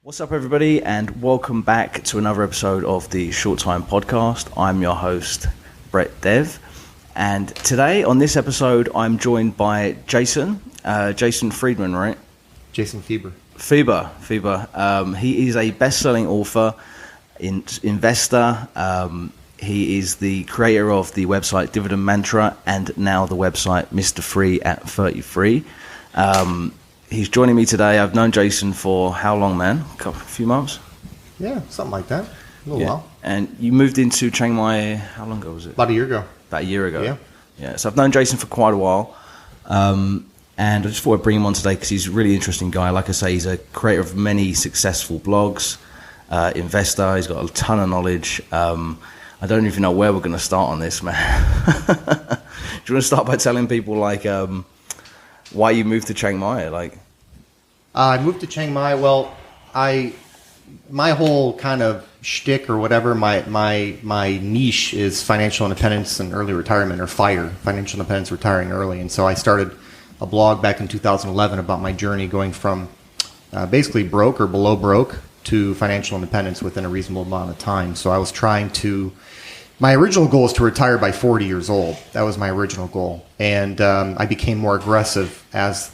What's up, everybody, and welcome back to another episode of the Short Time Podcast. I'm your host, Brett Dev, and today on this episode, I'm joined by Jason Friedman, right? Jason Fieber. Fieber. He is a best-selling author, investor. He is the creator of the website Dividend Mantra and now the website Mr. Free at 33. He's joining me today. I've known Jason for how long, man? A few months? Yeah, something like that. A little while. And you moved into Chiang Mai, how long ago was it? About a year ago. About a year ago. Yeah. So I've known Jason for quite a while. And I just thought I'd bring him on today because he's a really interesting guy. Like I say, he's a creator of many successful blogs, investor. He's got a ton of knowledge. I don't even know where we're going to start on this, man. Do you want to start by telling people, why you moved to Chiang Mai? I moved to Chiang Mai. Well, my whole kind of shtick or whatever, my niche is financial independence and early retirement, or FIRE, financial independence, retiring early. And so I started a blog back in 2011 about my journey going from basically broke or below broke to financial independence within a reasonable amount of time. So I was my original goal was to retire by 40 years old. That was my original goal. And I became more aggressive as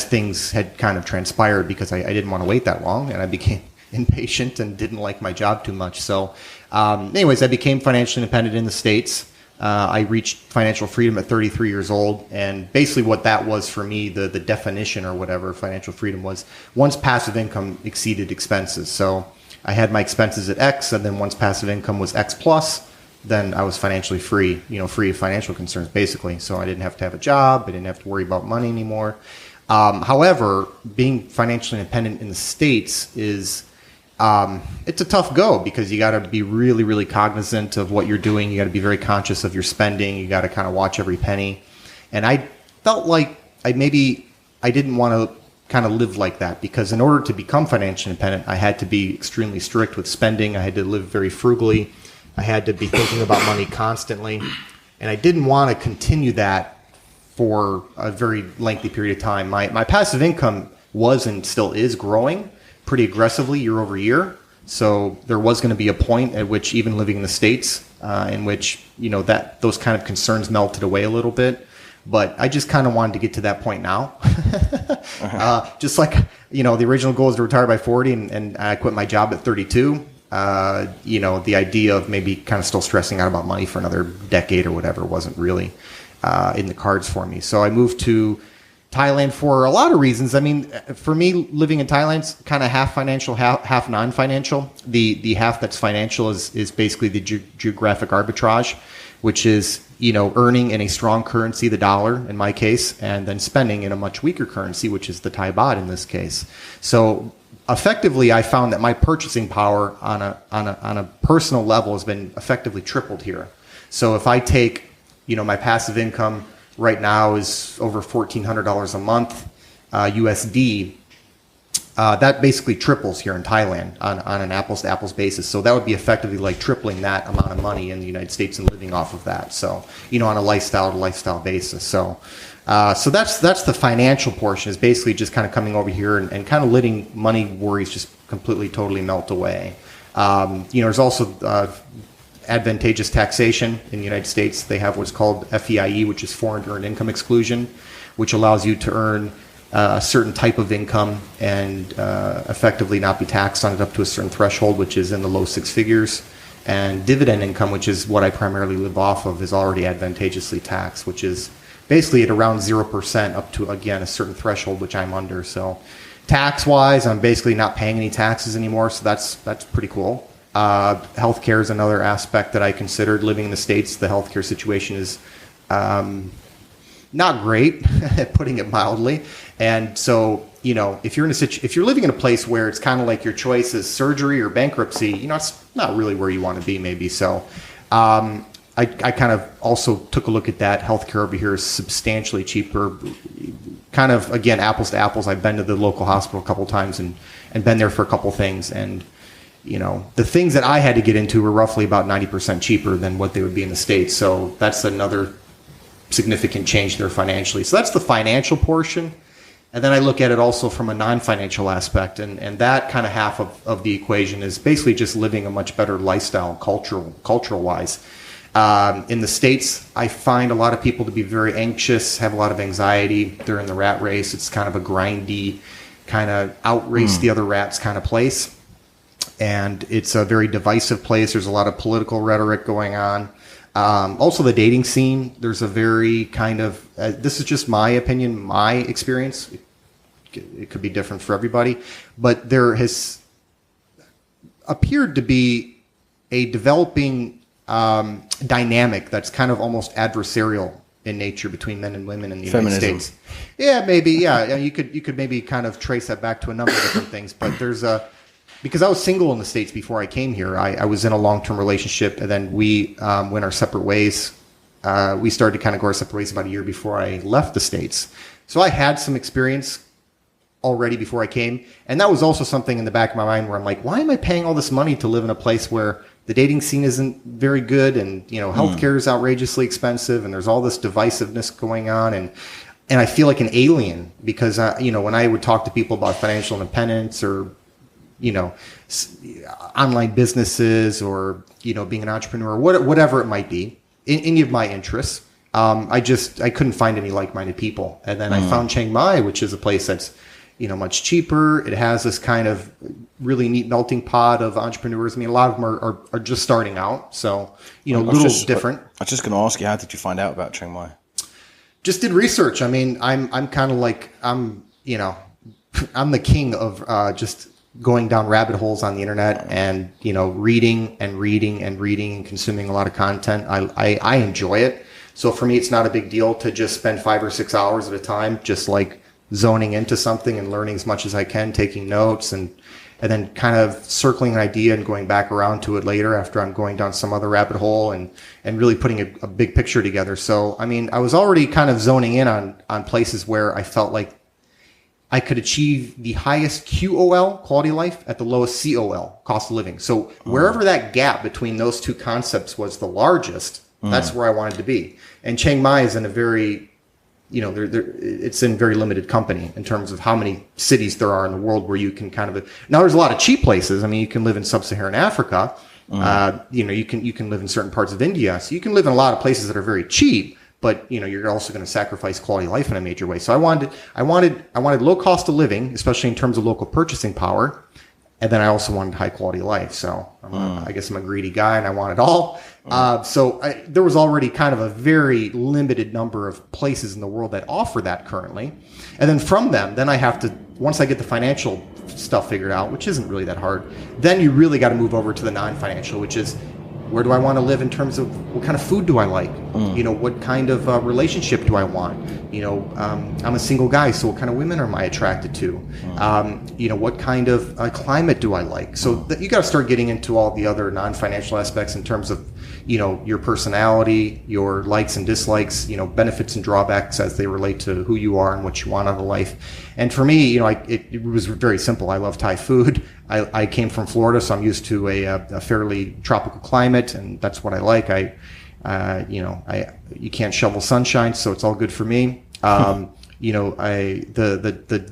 things had kind of transpired because I didn't want to wait that long, and I became impatient and didn't like my job too much. So anyways, I became financially independent in the States. I reached financial freedom at 33 years old. And basically what that was for me, the definition or whatever financial freedom was, once passive income exceeded expenses. So I had my expenses at X, and then once passive income was X plus, then I was financially free, free of financial concerns, basically. So I didn't have to have a job. I didn't have to worry about money anymore. However, being financially independent in the States is, it's a tough go because you got to be really, really cognizant of what you're doing. You got to be very conscious of your spending. You got to kind of watch every penny. And I felt like I didn't want to kind of live like that, because in order to become financially independent, I had to be extremely strict with spending. I had to live very frugally. I had to be thinking about money constantly. And I didn't want to continue that for a very lengthy period of time. My passive income was and still is growing pretty aggressively year over year. So there was going to be a point at which, even living in the States, in which, that those kind of concerns melted away a little bit. But I just kind of wanted to get to that point now. Just like, the original goal is to retire by 40, and I quit my job at 32. The idea of maybe kind of still stressing out about money for another decade or whatever wasn't really in the cards for me. So I moved to Thailand for a lot of reasons. I mean, for me, living in Thailand's kind of half financial, half non-financial. The half that's financial is basically the geographic arbitrage, which is, earning in a strong currency, the dollar in my case, and then spending in a much weaker currency, which is the Thai baht in this case. So effectively, I found that my purchasing power on a personal level has been effectively tripled here. So if I take, my passive income right now is over $1,400 a month USD. That basically triples here in Thailand on an apples-to-apples basis. So that would be effectively like tripling that amount of money in the United States and living off of that. So, on a lifestyle-to-lifestyle basis. So that's the financial portion, is basically just kind of coming over here and kind of letting money worries just completely, totally melt away. There's also advantageous taxation in the United States. They have what's called FEIE, which is foreign earned income exclusion, which allows you to earn a certain type of income and effectively not be taxed on it up to a certain threshold, which is in the low six figures. And dividend income, which is what I primarily live off of, is already advantageously taxed, which is basically at around 0% up to, again, a certain threshold, which I'm under. So tax-wise, I'm basically not paying any taxes anymore, so that's pretty cool. Healthcare is another aspect that I considered. Living in the States, the healthcare situation is not great, putting it mildly. And so, if you're living in a place where it's kind of like your choice is surgery or bankruptcy, it's not really where you want to be, maybe. So, I kind of also took a look at that. Healthcare over here is substantially cheaper. Kind of, again, apples to apples. I've been to the local hospital a couple times and been there for a couple things. And, the things that I had to get into were roughly about 90% cheaper than what they would be in the States. So that's another significant change there financially. So that's the financial portion. And then I look at it also from a non-financial aspect, and that kind of half of the equation is basically just living a much better lifestyle, cultural wise. In the States, I find a lot of people to be very anxious, have a lot of anxiety. They're in the rat race. It's kind of a grindy, kind of outrace the other rats kind of place. And it's a very divisive place. There's a lot of political rhetoric going on. Also, the dating scene, there's a very kind of, this is just my opinion, my experience. It could be different for everybody. But there has appeared to be a developing dynamic that's kind of almost adversarial in nature between men and women in the United States. Yeah, maybe. Yeah, you could maybe kind of trace that back to a number of different things. But there's because I was single in the States before I came here. I was in a long-term relationship, and then we went our separate ways. We started to kind of go our separate ways about a year before I left the States. So I had some experience already before I came, and that was also something in the back of my mind where I'm like, why am I paying all this money to live in a place where the dating scene isn't very good, and healthcare is outrageously expensive, and there's all this divisiveness going on, and I feel like an alien because when I would talk to people about financial independence or online businesses or being an entrepreneur, whatever it might be, any of my interests, I couldn't find any like-minded people, and then I found Chiang Mai, which is a place that's much cheaper. It has this kind of really neat melting pot of entrepreneurs. I mean, a lot of them are just starting out, so different. I was just going to ask you, how did you find out about Chiang Mai? Just did research. I mean, I'm kind of like I'm the king of just going down rabbit holes on the internet and reading and consuming a lot of content. I enjoy it. So for me, it's not a big deal to just spend 5 or 6 hours at a time, just like zoning into something and learning as much as I can, taking notes and then kind of circling an idea and going back around to it later after I'm going down some other rabbit hole and really putting a big picture together. So, I mean, I was already kind of zoning in on places where I felt like I could achieve the highest QOL, quality of life, at the lowest COL, cost of living. So wherever that gap between those two concepts was the largest, that's where I wanted to be. And Chiang Mai is in a very it's in very limited company in terms of how many cities there are in the world where you can kind of. Now, there's a lot of cheap places. I mean, you can live in sub-Saharan Africa. You can live in certain parts of India. So you can live in a lot of places that are very cheap, but you're also going to sacrifice quality of life in a major way. So I wanted low cost of living, especially in terms of local purchasing power. And then I also wanted high quality of life. So I guess I'm a greedy guy and I want it all. There was already kind of a very limited number of places in the world that offer that currently. And then from them, then I have to, once I get the financial stuff figured out, which isn't really that hard, then you really got to move over to the non-financial, which is, where do I want to live in terms of what kind of food do I like? What kind of relationship do I want? I'm a single guy, so what kind of women am I attracted to? What kind of climate do I like? So you got to start getting into all the other non-financial aspects in terms of, your personality, your likes and dislikes, benefits and drawbacks as they relate to who you are and what you want out of life. And for me, it was very simple. I love Thai food. I came from Florida, so I'm used to a fairly tropical climate, and that's what I like. You can't shovel sunshine, so it's all good for me. The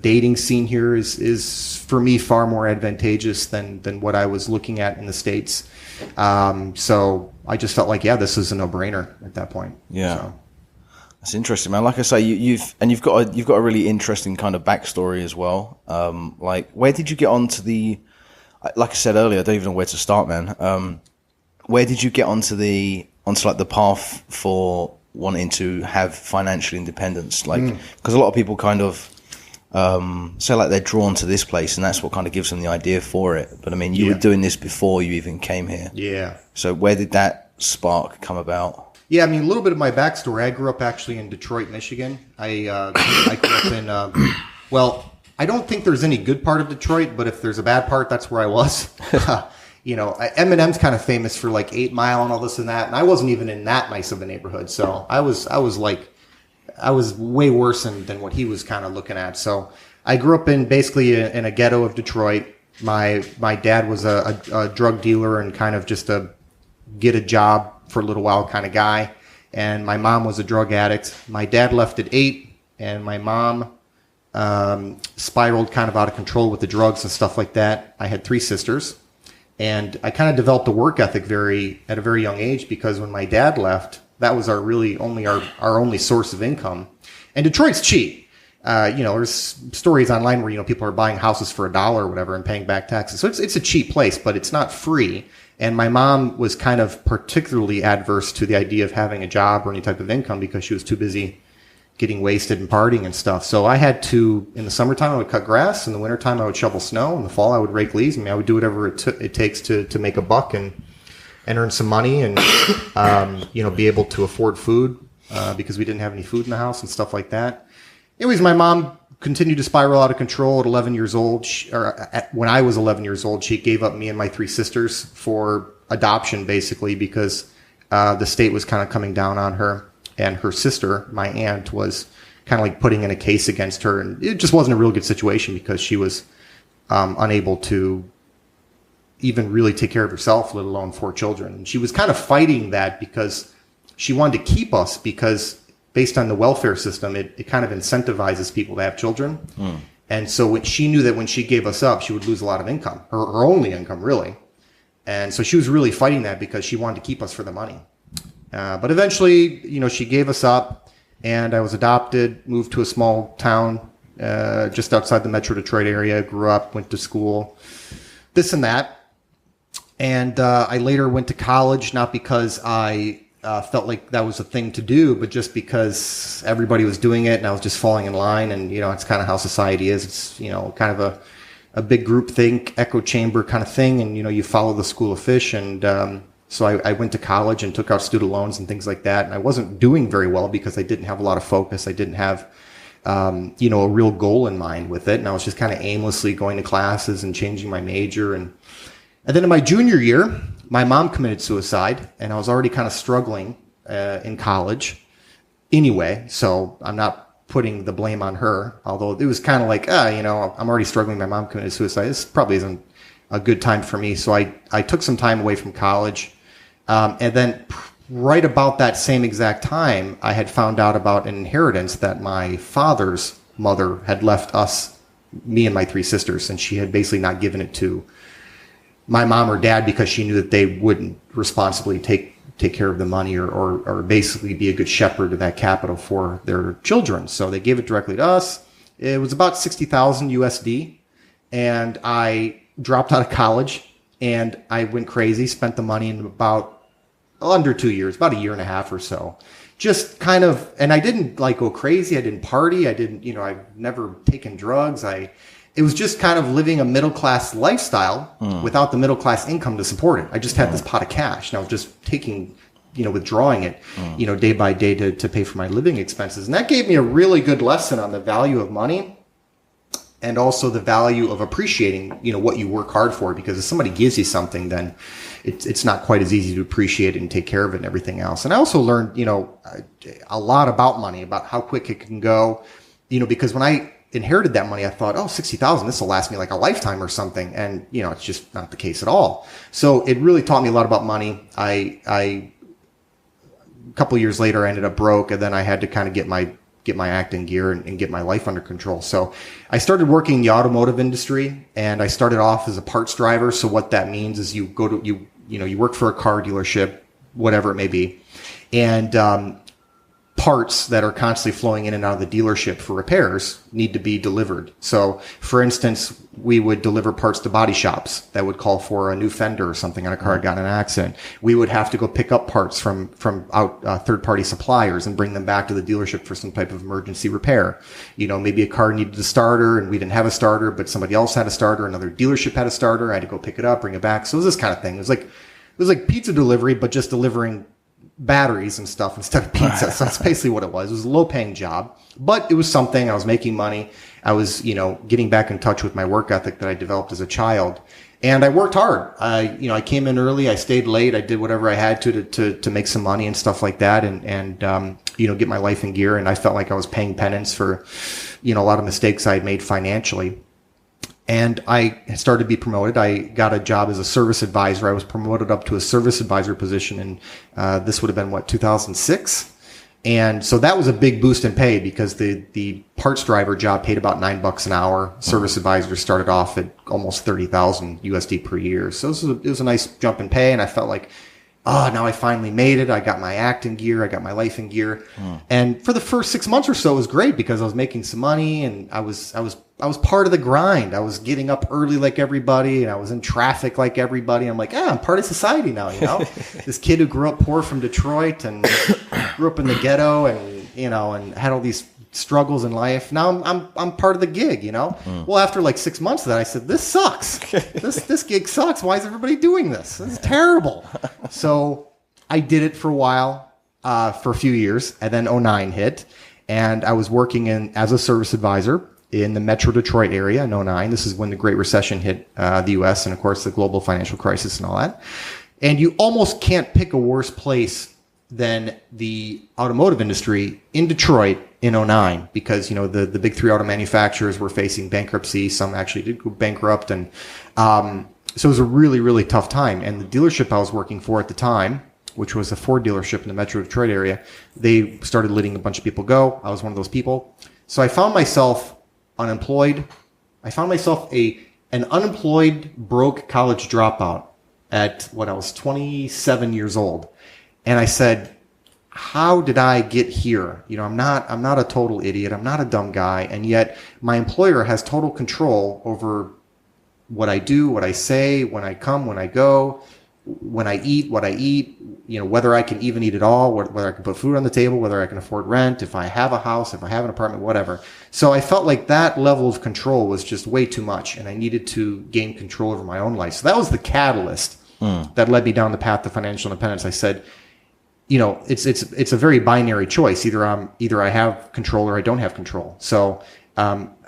dating scene here is for me far more advantageous than what I was looking at in the States. So I just felt like, this is a no-brainer at that point. Yeah. So. That's interesting, man. Like I say, you've got a really interesting kind of backstory as well. Like, where did you get onto the? Like I said earlier, I don't even know where to start, man. Where did you get onto the path for wanting to have financial independence? Like, because a lot of people kind of say like they're drawn to this place, and that's what kind of gives them the idea for it. But I mean, you were doing this before you even came here. Yeah. So where did that spark come about? Yeah, I mean, a little bit of my backstory. I grew up actually in Detroit, Michigan. I grew up in, I don't think there's any good part of Detroit, but if there's a bad part, that's where I was. Eminem's kind of famous for like 8 Mile and all this and that, and I wasn't even in that nice of a neighborhood. So I was way worse than what he was kind of looking at. So I grew up in a ghetto of Detroit. My dad was a drug dealer and kind of just a get a job for a little while kind of guy. And my mom was a drug addict. My dad left at 8, and my mom spiraled kind of out of control with the drugs and stuff like that. I had 3 sisters, and I kind of developed a work ethic at a very young age, because when my dad left, that was our only source of income. And Detroit's cheap. There's stories online where, people are buying houses for $1 or whatever and paying back taxes. So it's a cheap place, but it's not free. And my mom was kind of particularly adverse to the idea of having a job or any type of income, because she was too busy getting wasted and partying and stuff. So I had to, in the summertime, I would cut grass. In the wintertime, I would shovel snow. In the fall, I would rake leaves. I would do whatever it takes to make a buck and earn some money and, be able to afford food, because we didn't have any food in the house and stuff like that. Anyways, my mom continued to spiral out of control at 11 years old. When I was 11 years old, she gave up me and my 3 sisters for adoption, basically, because the state was kind of coming down on her. And her sister, my aunt, was kind of like putting in a case against her. And it just wasn't a real good situation, because she was unable to even really take care of herself, let alone 4 children. And she was kind of fighting that because she wanted to keep us, because based on the welfare system, it kind of incentivizes people to have children. And so she knew that when she gave us up, she would lose a lot of income, her only income, really. And so she was really fighting that because she wanted to keep us for the money. But eventually, she gave us up, and I was adopted, moved to a small town just outside the Metro Detroit area, grew up, went to school, this and that. And I later went to college, not because I felt like that was a thing to do, but just because everybody was doing it and I was just falling in line. And, it's kind of how society is. It's, kind of a big group think, echo chamber kind of thing. And, you follow the school of fish. And so I went to college and took out student loans and things like that. And I wasn't doing very well because I didn't have a lot of focus. I didn't have, a real goal in mind with it. And I was just kind of aimlessly going to classes and changing my major. And then in my junior year, my mom committed suicide, and I was already kind of struggling in college anyway. So I'm not putting the blame on her, although it was kind of like, I'm already struggling. My mom committed suicide. This probably isn't a good time for me. So I took some time away from college. And then right about that same exact time, I had found out about an inheritance that my father's mother had left us, me and my 3 sisters, and she had basically not given it to my mom or dad because she knew that they wouldn't responsibly take care of the money or basically be a good shepherd of that capital for their children. So they gave it directly to us. It was about 60,000 USD, and I dropped out of college and I went crazy, spent the money in about under 2 years, about a year and a half or so. Just kind of, and I didn't go crazy. I didn't party. I didn't, I've never taken drugs. It was just kind of living a middle-class lifestyle without the middle-class income to support it. I just had this pot of cash, and I was just taking, withdrawing it, day by day to pay for my living expenses. And that gave me a really good lesson on the value of money and also the value of appreciating, what you work hard for. Because if somebody gives you something, then it's not quite as easy to appreciate it and take care of it and everything else. And I also learned, a lot about money, about how quick it can go, because when I inherited that money, I thought, 60,000, this will last me like a lifetime or something. And, it's just not the case at all. So it really taught me a lot about money. A couple of years later, I ended up broke, and then I had to kind of get my act in gear and get my life under control. So I started working in the automotive industry, and I started off as a parts driver. So what that means is you work for a car dealership, whatever it may be, and parts that are constantly flowing in and out of the dealership for repairs need to be delivered. So, for instance, we would deliver parts to body shops that would call for a new fender or something on a car that got in an accident. We would have to go pick up parts from third-party suppliers and bring them back to the dealership for some type of emergency repair. Maybe a car needed a starter and we didn't have a starter, but somebody else had a starter. Another dealership had a starter. I had to go pick it up, bring it back. So it was this kind of thing. It was like pizza delivery, but just delivering batteries and stuff instead of pizza. So that's basically what it was. It was a low-paying job, but it was something. I was making money. I was, getting back in touch with my work ethic that I developed as a child, and I worked hard. I came in early. I stayed late. I did whatever I had to make some money and stuff like that, and get my life in gear. And I felt like I was paying penance for, a lot of mistakes I had made financially. And I started to be promoted. I got a job as a service advisor. I was promoted up to a service advisor position, and this would have been 2006. And so that was a big boost in pay because the parts driver job paid about $9 an hour. Service advisor started off at almost 30,000 USD per year. So it was a nice jump in pay. And I felt like, now I finally made it. I got my act in gear. I got my life in gear. And for the first 6 months or so, it was great because I was making some money and I was part of the grind. I was getting up early like everybody and I was in traffic like everybody. I'm like, I'm part of society now, This kid who grew up poor from Detroit and grew up in the ghetto and, and had all these struggles in life. Now I'm part of the gig, Well, after like 6 months of that, I said, this sucks. This gig sucks. Why is everybody doing this? This is terrible. So I did it for a while, for a few years, and then '09 hit, and I was working as a service advisor in the Metro Detroit area in '09. This is when the Great Recession hit the U.S. and, of course, the global financial crisis and all that. And you almost can't pick a worse place than the automotive industry in Detroit in '09 because, the big three auto manufacturers were facing bankruptcy. Some actually did go bankrupt. And so it was a really, really tough time. And the dealership I was working for at the time, which was a Ford dealership in the Metro Detroit area, they started letting a bunch of people go. I was one of those people. So I found myself unemployed. I found myself an unemployed, broke college dropout at when I was 27 years old. And I said, how did I get here? I'm not a total idiot. I'm not a dumb guy. And yet my employer has total control over what I do, what I say, when I come, when I go, when I eat, what I eat, whether I can even eat at all, whether I can put food on the table, whether I can afford rent, if I have a house, if I have an apartment, whatever. So I felt like that level of control was just way too much. And I needed to gain control over my own life. So that was the catalyst that led me down the path to financial independence. I said, it's a very binary choice. Either I have control or I don't have control. So,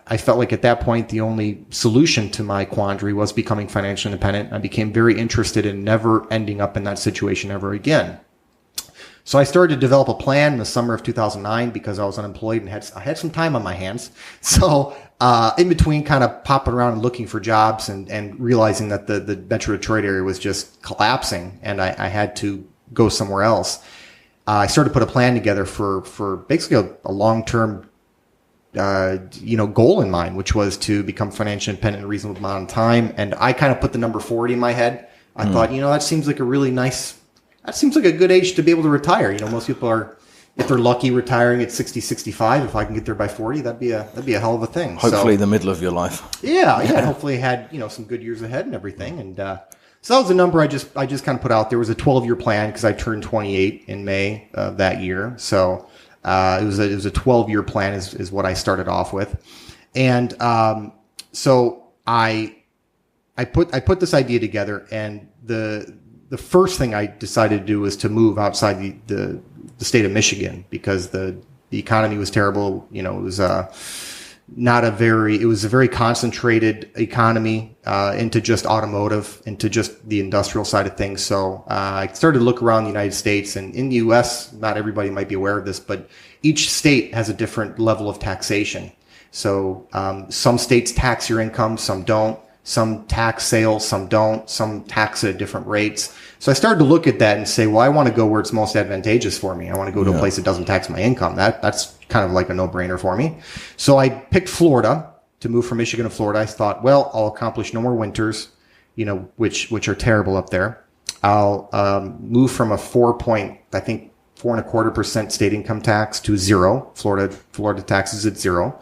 I felt like at that point, the only solution to my quandary was becoming financially independent. I became very interested in never ending up in that situation ever again. So I started to develop a plan in the summer of 2009 because I was unemployed and I had some time on my hands. So, in between kind of popping around and looking for jobs and realizing that the Metro Detroit area was just collapsing and I had to go somewhere else. I started to put a plan together for basically a long-term, goal in mind, which was to become financially independent in a reasonable amount of time. And I kind of put the number 40 in my head. I thought, that seems like that seems like a good age to be able to retire. Most people are, if they're lucky, retiring at 60, 65. If I can get there by 40, that'd be a hell of a thing. Hopefully the middle of your life. Yeah. Hopefully had, some good years ahead and everything. And, so that was a number I just kind of put out. There was a 12-year plan because I turned 28 in May of that year. So it was a 12-year plan is what I started off with, and so I put this idea together. And the first thing I decided to do was to move outside the state of Michigan because the economy was terrible. It was it was a very concentrated economy into just automotive, into just the industrial side of things. So I started to look around the United States, and in the U.S., not everybody might be aware of this, but each state has a different level of taxation. So some states tax your income, some don't. Some tax sales, some don't. Some tax at different rates. So I started to look at that and say, well, I want to go where it's most advantageous for me. I want to go to a place that doesn't tax my income. That's kind of like a no-brainer for me. So I picked Florida to move from Michigan to Florida. I thought, well, I'll accomplish no more winters, which are terrible up there. I'll move from a 4.25% state income tax to zero. Florida taxes at zero.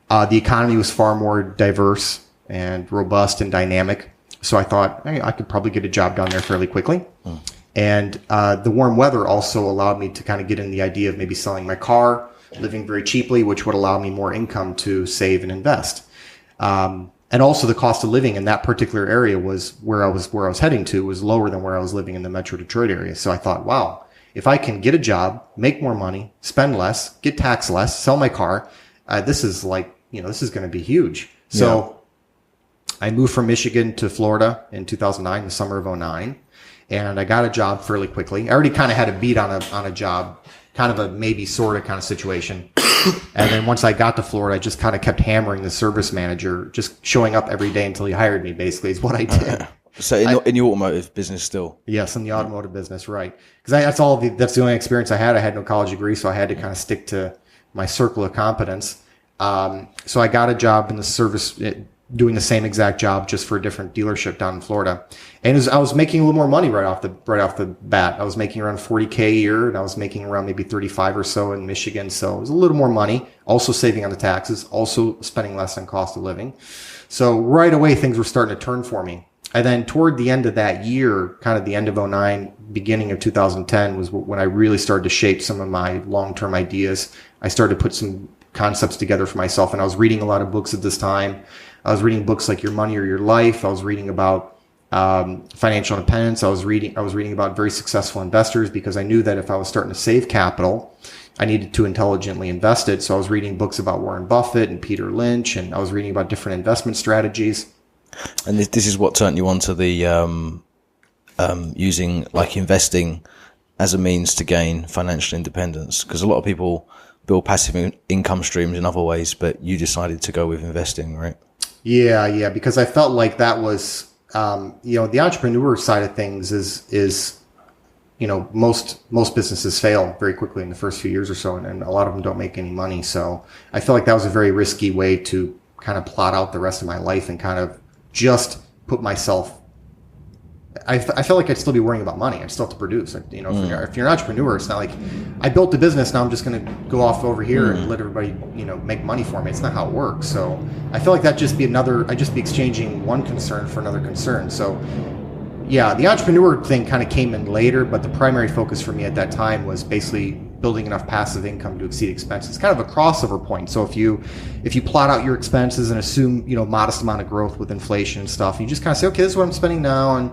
The economy was far more diverse and robust and dynamic. So I thought, hey, I could probably get a job down there fairly quickly. And the warm weather also allowed me to kind of get in the idea of maybe selling my car, living very cheaply, which would allow me more income to save and invest. And also the cost of living in that particular area was where I was heading to was lower than where I was living in the Metro Detroit area. So I thought, wow, if I can get a job, make more money, spend less, get taxed less, sell my car, this is this is going to be huge. So I moved from Michigan to Florida in 2009, the summer of '09, and I got a job fairly quickly. I already kind of had a beat on a job, kind of a maybe sort of kind of situation. And then once I got to Florida, I just kind of kept hammering the service manager, just showing up every day until he hired me, basically, is what I did. So in your automotive business still? Yes, in the automotive business, right? Because that's the only experience I had. I had no college degree, so I had to kind of stick to my circle of competence. So I got a job in the service, doing the same exact job, just for a different dealership down in Florida. And I was making a little more money right off the bat. I was making around $40K a year, and I was making around maybe 35 or so in Michigan. So it was a little more money. Also saving on the taxes, also spending less on cost of living. So right away, things were starting to turn for me. And then toward the end of that year, kind of the end of 2009, beginning of 2010, was when I really started to shape some of my long-term ideas. I started to put some concepts together for myself, and I was reading a lot of books at this time. I was reading books like Your Money or Your Life. I was reading about financial independence. I was reading about very successful investors, because I knew that if I was starting to save capital, I needed to intelligently invest it. So I was reading books about Warren Buffett and Peter Lynch, and I was reading about different investment strategies. And this is what turned you on to the using like investing as a means to gain financial independence, because a lot of people build passive income streams in other ways, but you decided to go with investing, right? Yeah, because I felt like that was, the entrepreneur side of things is most businesses fail very quickly in the first few years or so, and a lot of them don't make any money. So I felt like that was a very risky way to kind of plot out the rest of my life and kind of just put myself. I felt like I'd still be worrying about money. I'd still have to produce. If you're an entrepreneur, it's not like I built a business, now I'm just going to go off over here and let everybody, make money for me. It's not how it works. So I feel like I'd just be exchanging one concern for another concern. So yeah, the entrepreneur thing kind of came in later, but the primary focus for me at that time was basically building enough passive income to exceed expenses. Kind of a crossover point. So if you plot out your expenses and assume, modest amount of growth with inflation and stuff, and you just kind of say, okay, this is what I'm spending now, and,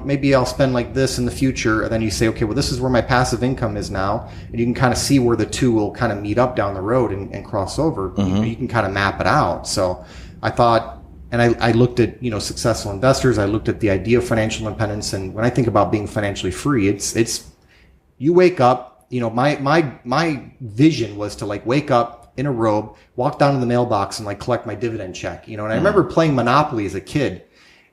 maybe I'll spend like this in the future. And then you say, okay, well, this is where my passive income is now. And you can kind of see where the two will kind of meet up down the road and cross over. Mm-hmm. You can kind of map it out. So I thought, and I looked at, successful investors. I looked at the idea of financial independence. And when I think about being financially free, it's you wake up, my vision was to like wake up in a robe, walk down to the mailbox and like collect my dividend check, and I remember playing Monopoly as a kid,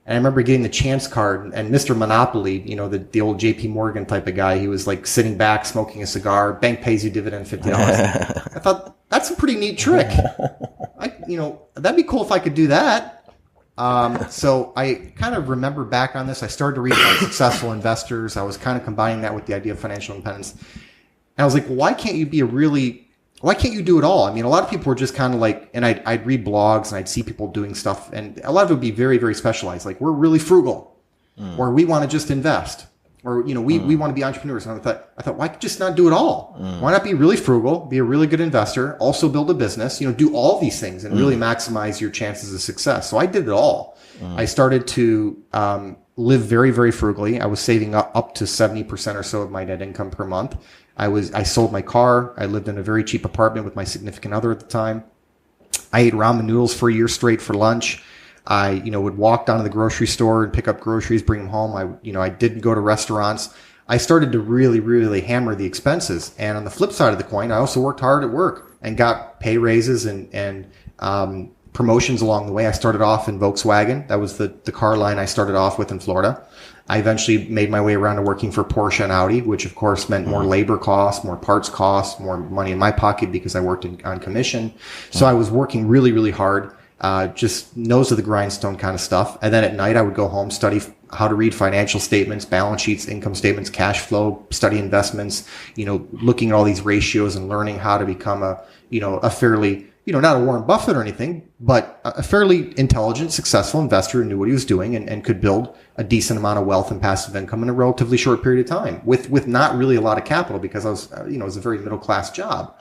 and I remember getting the chance card, and Mr. Monopoly, the old JP Morgan type of guy, he was like sitting back, smoking a cigar, bank pays you dividend $50. I thought that's a pretty neat trick. That'd be cool if I could do that. So I kind of remember back on this. I started to read about successful investors. I was kind of combining that with the idea of financial independence. And I was like, why can't you do it all? I mean, a lot of people were just kind of like, and I'd read blogs and I'd see people doing stuff, and a lot of it would be very, very specialized. Like, we're really frugal, or we want to just invest, or, we want to be entrepreneurs. And I thought, why just not do it all? Why not be really frugal, be a really good investor, also build a business, do all these things and really maximize your chances of success. So I did it all. I started to, live very, very frugally. I was saving up to 70% or so of my net income per month. I sold my car. I lived in a very cheap apartment with my significant other at the time. I ate ramen noodles for a year straight for lunch. I, would walk down to the grocery store and pick up groceries, bring them home. I didn't go to restaurants. I started to really, really hammer the expenses. And on the flip side of the coin, I also worked hard at work and got pay raises and promotions along the way. I started off in Volkswagen. That was the car line I started off with in Florida. I eventually made my way around to working for Porsche and Audi, which of course meant more labor costs, more parts costs, more money in my pocket because I worked on commission. So I was working really, really hard, just nose of the grindstone kind of stuff. And then at night I would go home, study how to read financial statements, balance sheets, income statements, cash flow, study investments, looking at all these ratios and learning how to become a fairly, not a Warren Buffett or anything, but a fairly intelligent, successful investor who knew what he was doing and could build a decent amount of wealth and passive income in a relatively short period of time with not really a lot of capital, because I was, it was a very middle class job.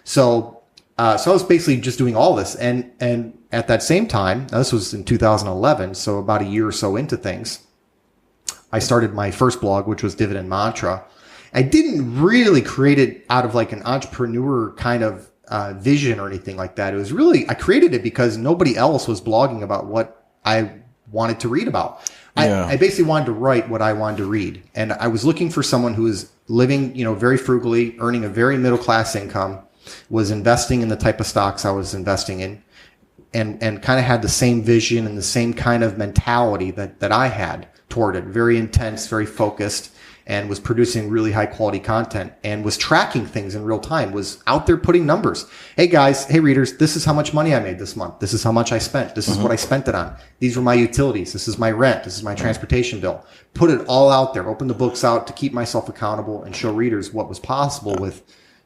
So I was basically just doing all this. And at that same time, now this was in 2011, so about a year or so into things, I started my first blog, which was Dividend Mantra. I didn't really create it out of like an entrepreneur kind of vision or anything like that. It was really, I created it because nobody else was blogging about what I wanted to read about. Yeah. I basically wanted to write what I wanted to read. And I was looking for someone who was living, very frugally, earning a very middle class income, was investing in the type of stocks I was investing in, and kind of had the same vision and the same kind of mentality that I had toward it. Very intense, very focused, and was producing really high quality content and was tracking things in real time, was out there putting numbers. Hey guys, hey readers, this is how much money I made this month. This is how much I spent. This is what I spent it on. These were my utilities. This is my rent. This is my transportation bill. Put it all out there. Open the books out to keep myself accountable and show readers what was possible with,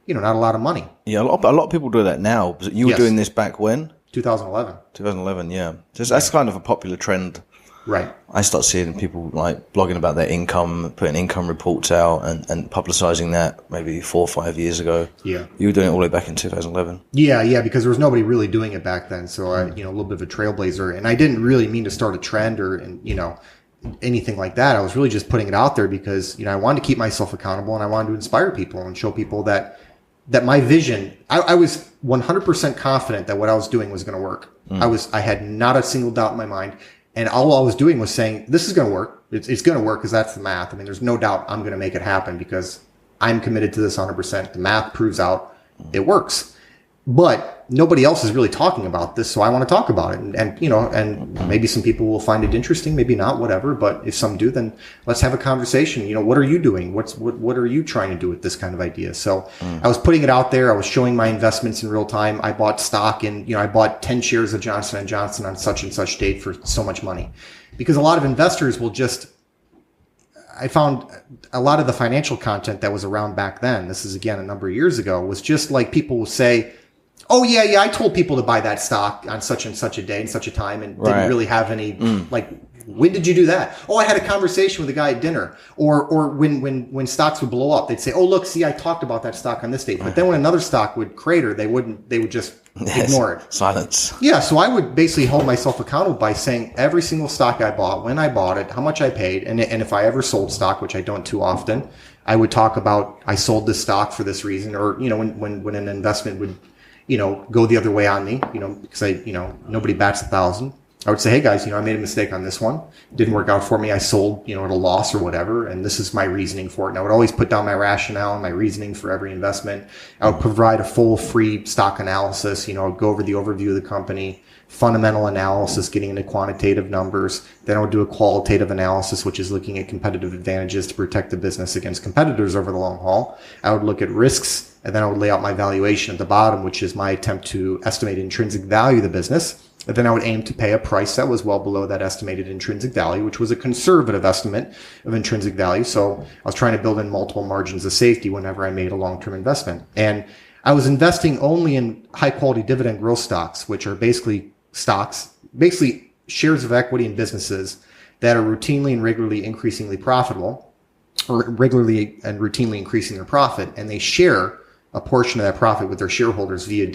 not a lot of money. Yeah, a lot of people do that now. You were doing this back when? 2011. 2011, yeah. So that's kind of a popular trend. Right. I start seeing people like blogging about their income, putting income reports out and publicizing that maybe 4 or 5 years ago. Yeah. You were doing it all the way back in 2011. Yeah, because there was nobody really doing it back then. So I, a little bit of a trailblazer, and I didn't really mean to start a trend or, anything like that. I was really just putting it out there because, I wanted to keep myself accountable and I wanted to inspire people and show people that my vision, I was 100% confident that what I was doing was going to work. I had not a single doubt in my mind. And all I was doing was saying, this is going to work. It's going to work because that's the math. I mean, there's no doubt I'm going to make it happen because I'm committed to this 100%. The math proves out it works. But nobody else is really talking about this, so I want to talk about it. And maybe some people will find it interesting, maybe not, whatever. But if some do, then let's have a conversation. What are you doing? What are you trying to do with this kind of idea? So I was putting it out there. I was showing my investments in real time. I bought stock in, I bought 10 shares of Johnson & Johnson on such and such date for so much money. Because a lot of investors will I found a lot of the financial content that was around back then, this is again a number of years ago, was just like people will say, oh, yeah, I told people to buy that stock on such and such a day and such a time and didn't really have any, when did you do that? Oh, I had a conversation with a guy at dinner. Or when stocks would blow up, they'd say, oh, look, see, I talked about that stock on this date. But then when another stock would crater, they would just ignore it. Silence. Yeah, so I would basically hold myself accountable by saying every single stock I bought, when I bought it, how much I paid, and if I ever sold stock, which I don't too often, I would talk about I sold this stock for this reason, or when an investment would go the other way on me, because nobody bats 1,000. I would say, hey guys, I made a mistake on this one. It didn't work out for me. I sold, at a loss or whatever. And this is my reasoning for it. And I would always put down my rationale and my reasoning for every investment. I would provide a full free stock analysis. I'd go over the overview of the company, fundamental analysis, getting into quantitative numbers. Then I would do a qualitative analysis, which is looking at competitive advantages to protect the business against competitors over the long haul. I would look at risks. And then I would lay out my valuation at the bottom, which is my attempt to estimate intrinsic value of the business. And then I would aim to pay a price that was well below that estimated intrinsic value, which was a conservative estimate of intrinsic value. So I was trying to build in multiple margins of safety whenever I made a long-term investment. And I was investing only in high-quality dividend growth stocks, which are basically shares of equity in businesses that are routinely and regularly increasingly profitable, or regularly and routinely increasing their profit, and they share a portion of that profit with their shareholders via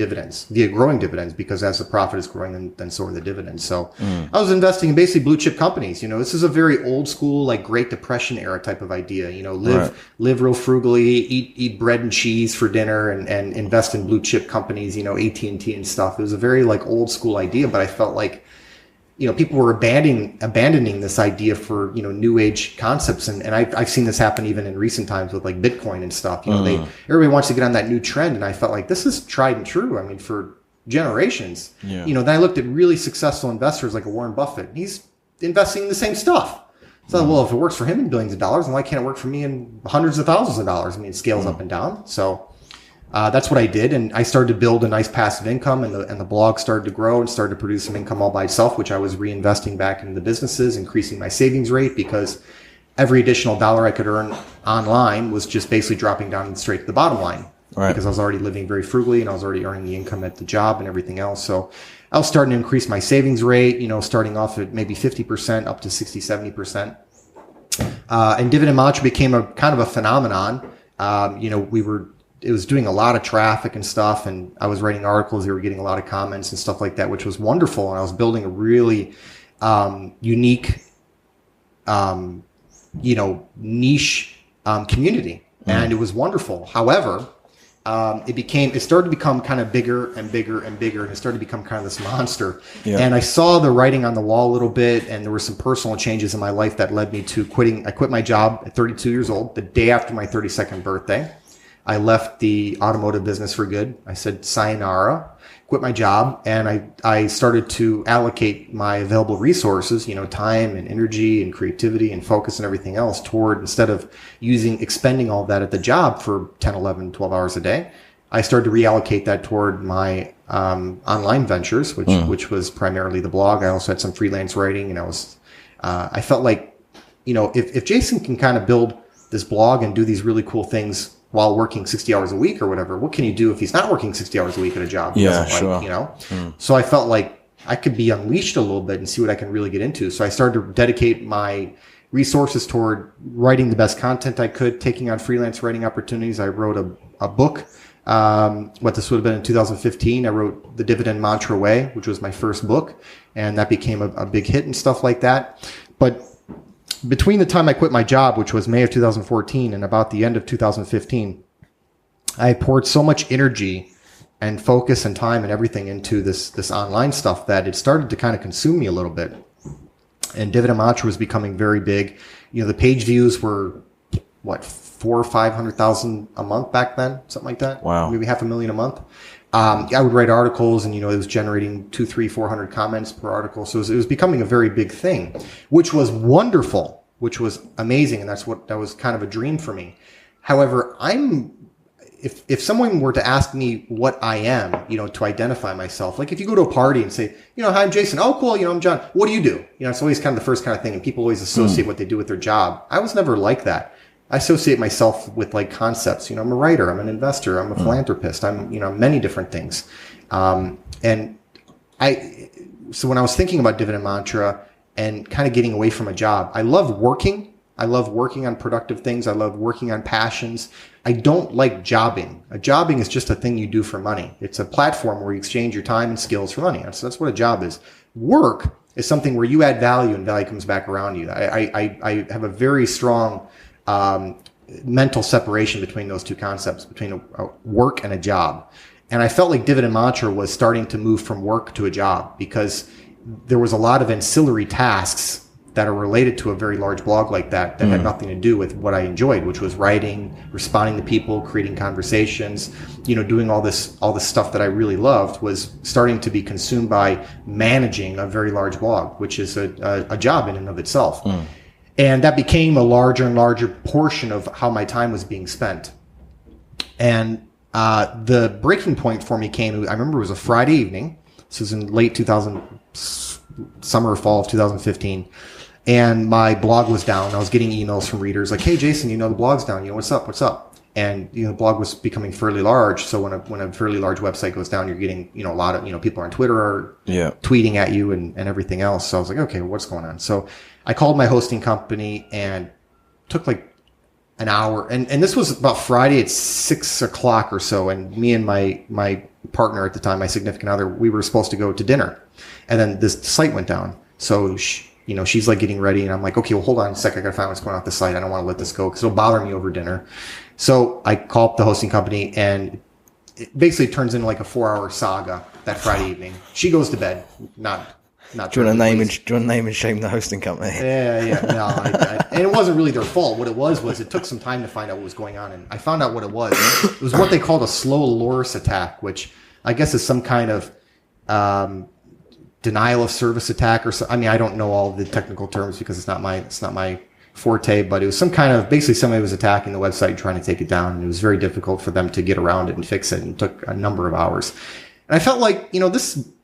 growing dividends, because as the profit is growing, then so are the dividends. So I was investing in basically blue chip companies. This is a very old school, like Great Depression era type of idea. Live real frugally, eat bread and cheese for dinner, and invest in blue chip companies, AT&T and stuff. It was a very like old school idea, but I felt like, people were abandoning this idea for, new age concepts. And I've seen this happen even in recent times with like Bitcoin and stuff. Everybody wants to get on that new trend. And I felt like this is tried and true. I mean, for generations, then I looked at really successful investors like a Warren Buffett. He's investing in the same stuff. So, well, if it works for him in billions of dollars, then why can't it work for me in hundreds of thousands of dollars? I mean, it scales up and down. So, that's what I did, and I started to build a nice passive income, and the blog started to grow and started to produce some income all by itself, which I was reinvesting back into the businesses, increasing my savings rate, because every additional dollar I could earn online was just basically dropping down straight to the bottom line, because I was already living very frugally and I was already earning the income at the job and everything else. So I was starting to increase my savings rate, starting off at maybe 50% up to 60, 70%. And Dividend Mantra became a kind of a phenomenon. It was doing a lot of traffic and stuff, and I was writing articles. They were getting a lot of comments and stuff like that, which was wonderful. And I was building a really unique, niche community, and it was wonderful. However, it started to become kind of bigger and bigger and bigger, and it started to become kind of this monster. Yeah. And I saw the writing on the wall a little bit, and there were some personal changes in my life that led me to quitting. I quit my job at 32 years old, the day after my 32nd birthday. I left the automotive business for good. I said sayonara, quit my job, and I started to allocate my available resources, time and energy and creativity and focus and everything else toward, instead of expending all that at the job for 10, 11, 12 hours a day, I started to reallocate that toward my online ventures, which was primarily the blog. I also had some freelance writing, and I felt like, if Jason can kind of build this blog and do these really cool things while working 60 hours a week or whatever, what can he do if he's not working 60 hours a week at a job he doesn't like, So I felt like I could be unleashed a little bit and see what I can really get into. So I started to dedicate my resources toward writing the best content I could, taking on freelance writing opportunities. I wrote a book. What this would have been in 2015, I wrote The Dividend Mantra Way, which was my first book, and that became a big hit and stuff like that. But between the time I quit my job, which was May of 2014, and about the end of 2015, I poured so much energy and focus and time and everything into this online stuff that it started to kind of consume me a little bit. And Dividend Mantra was becoming very big. The page views were, 400,000 or 500,000 a month back then, something like that. Wow. Maybe 500,000 a month. I would write articles, and, it was generating 200, 300, 400 comments per article. So it was becoming a very big thing, which was wonderful, which was amazing. And that was kind of a dream for me. However, if someone were to ask me what I am, to identify myself, like if you go to a party and say, hi, I'm Jason. Oh, cool. I'm John. What do you do? It's always kind of the first kind of thing. And people always associate what they do with their job. I was never like that. I associate myself with like concepts. I'm a writer. I'm an investor. I'm a philanthropist. I'm, many different things. So when I was thinking about Dividend Mantra and kind of getting away from a job, I love working. I love working on productive things. I love working on passions. I don't like jobbing. Jobbing is just a thing you do for money. It's a platform where you exchange your time and skills for money. That's what a job is. Work is something where you add value and value comes back around you. I have a very strong mental separation between those two concepts, between a work and a job. And I felt like Dividend Mantra was starting to move from work to a job because there was a lot of ancillary tasks that are related to a very large blog like that had nothing to do with what I enjoyed, which was writing, responding to people, creating conversations, doing all this stuff that I really loved was starting to be consumed by managing a very large blog, which is a job in and of itself. And that became a larger and larger portion of how my time was being spent. And the breaking point for me came, I remember it was a Friday evening. This was in late summer or fall of 2015. And my blog was down. I was getting emails from readers like, hey, Jason, the blog's down. What's up? And, the blog was becoming fairly large. So when a fairly large website goes down, you're getting, a lot of, people on Twitter are tweeting at you and everything else. So I was like, okay, what's going on? So I called my hosting company and took like an hour. And this was about Friday at 6:00 or so. And me and my partner at the time, my significant other, we were supposed to go to dinner. And then this site went down. So she's like getting ready, and I'm like, okay, well, hold on a sec. I gotta find what's going on with the site. I don't want to let this go because it'll bother me over dinner. So I call up the hosting company, and it basically turns into like a 4-hour saga that Friday evening. She goes to bed, not. Do you want to name and shame the hosting company? Yeah. No, and it wasn't really their fault. What it was it took some time to find out what was going on, and I found out what it was. It was what they called a slow loris attack, which I guess is some kind of denial of service attack or so. I mean, I don't know all the technical terms because it's not my forte, but it was some kind of, basically somebody was attacking the website trying to take it down, and it was very difficult for them to get around it and fix it, and it took a number of hours. And I felt like,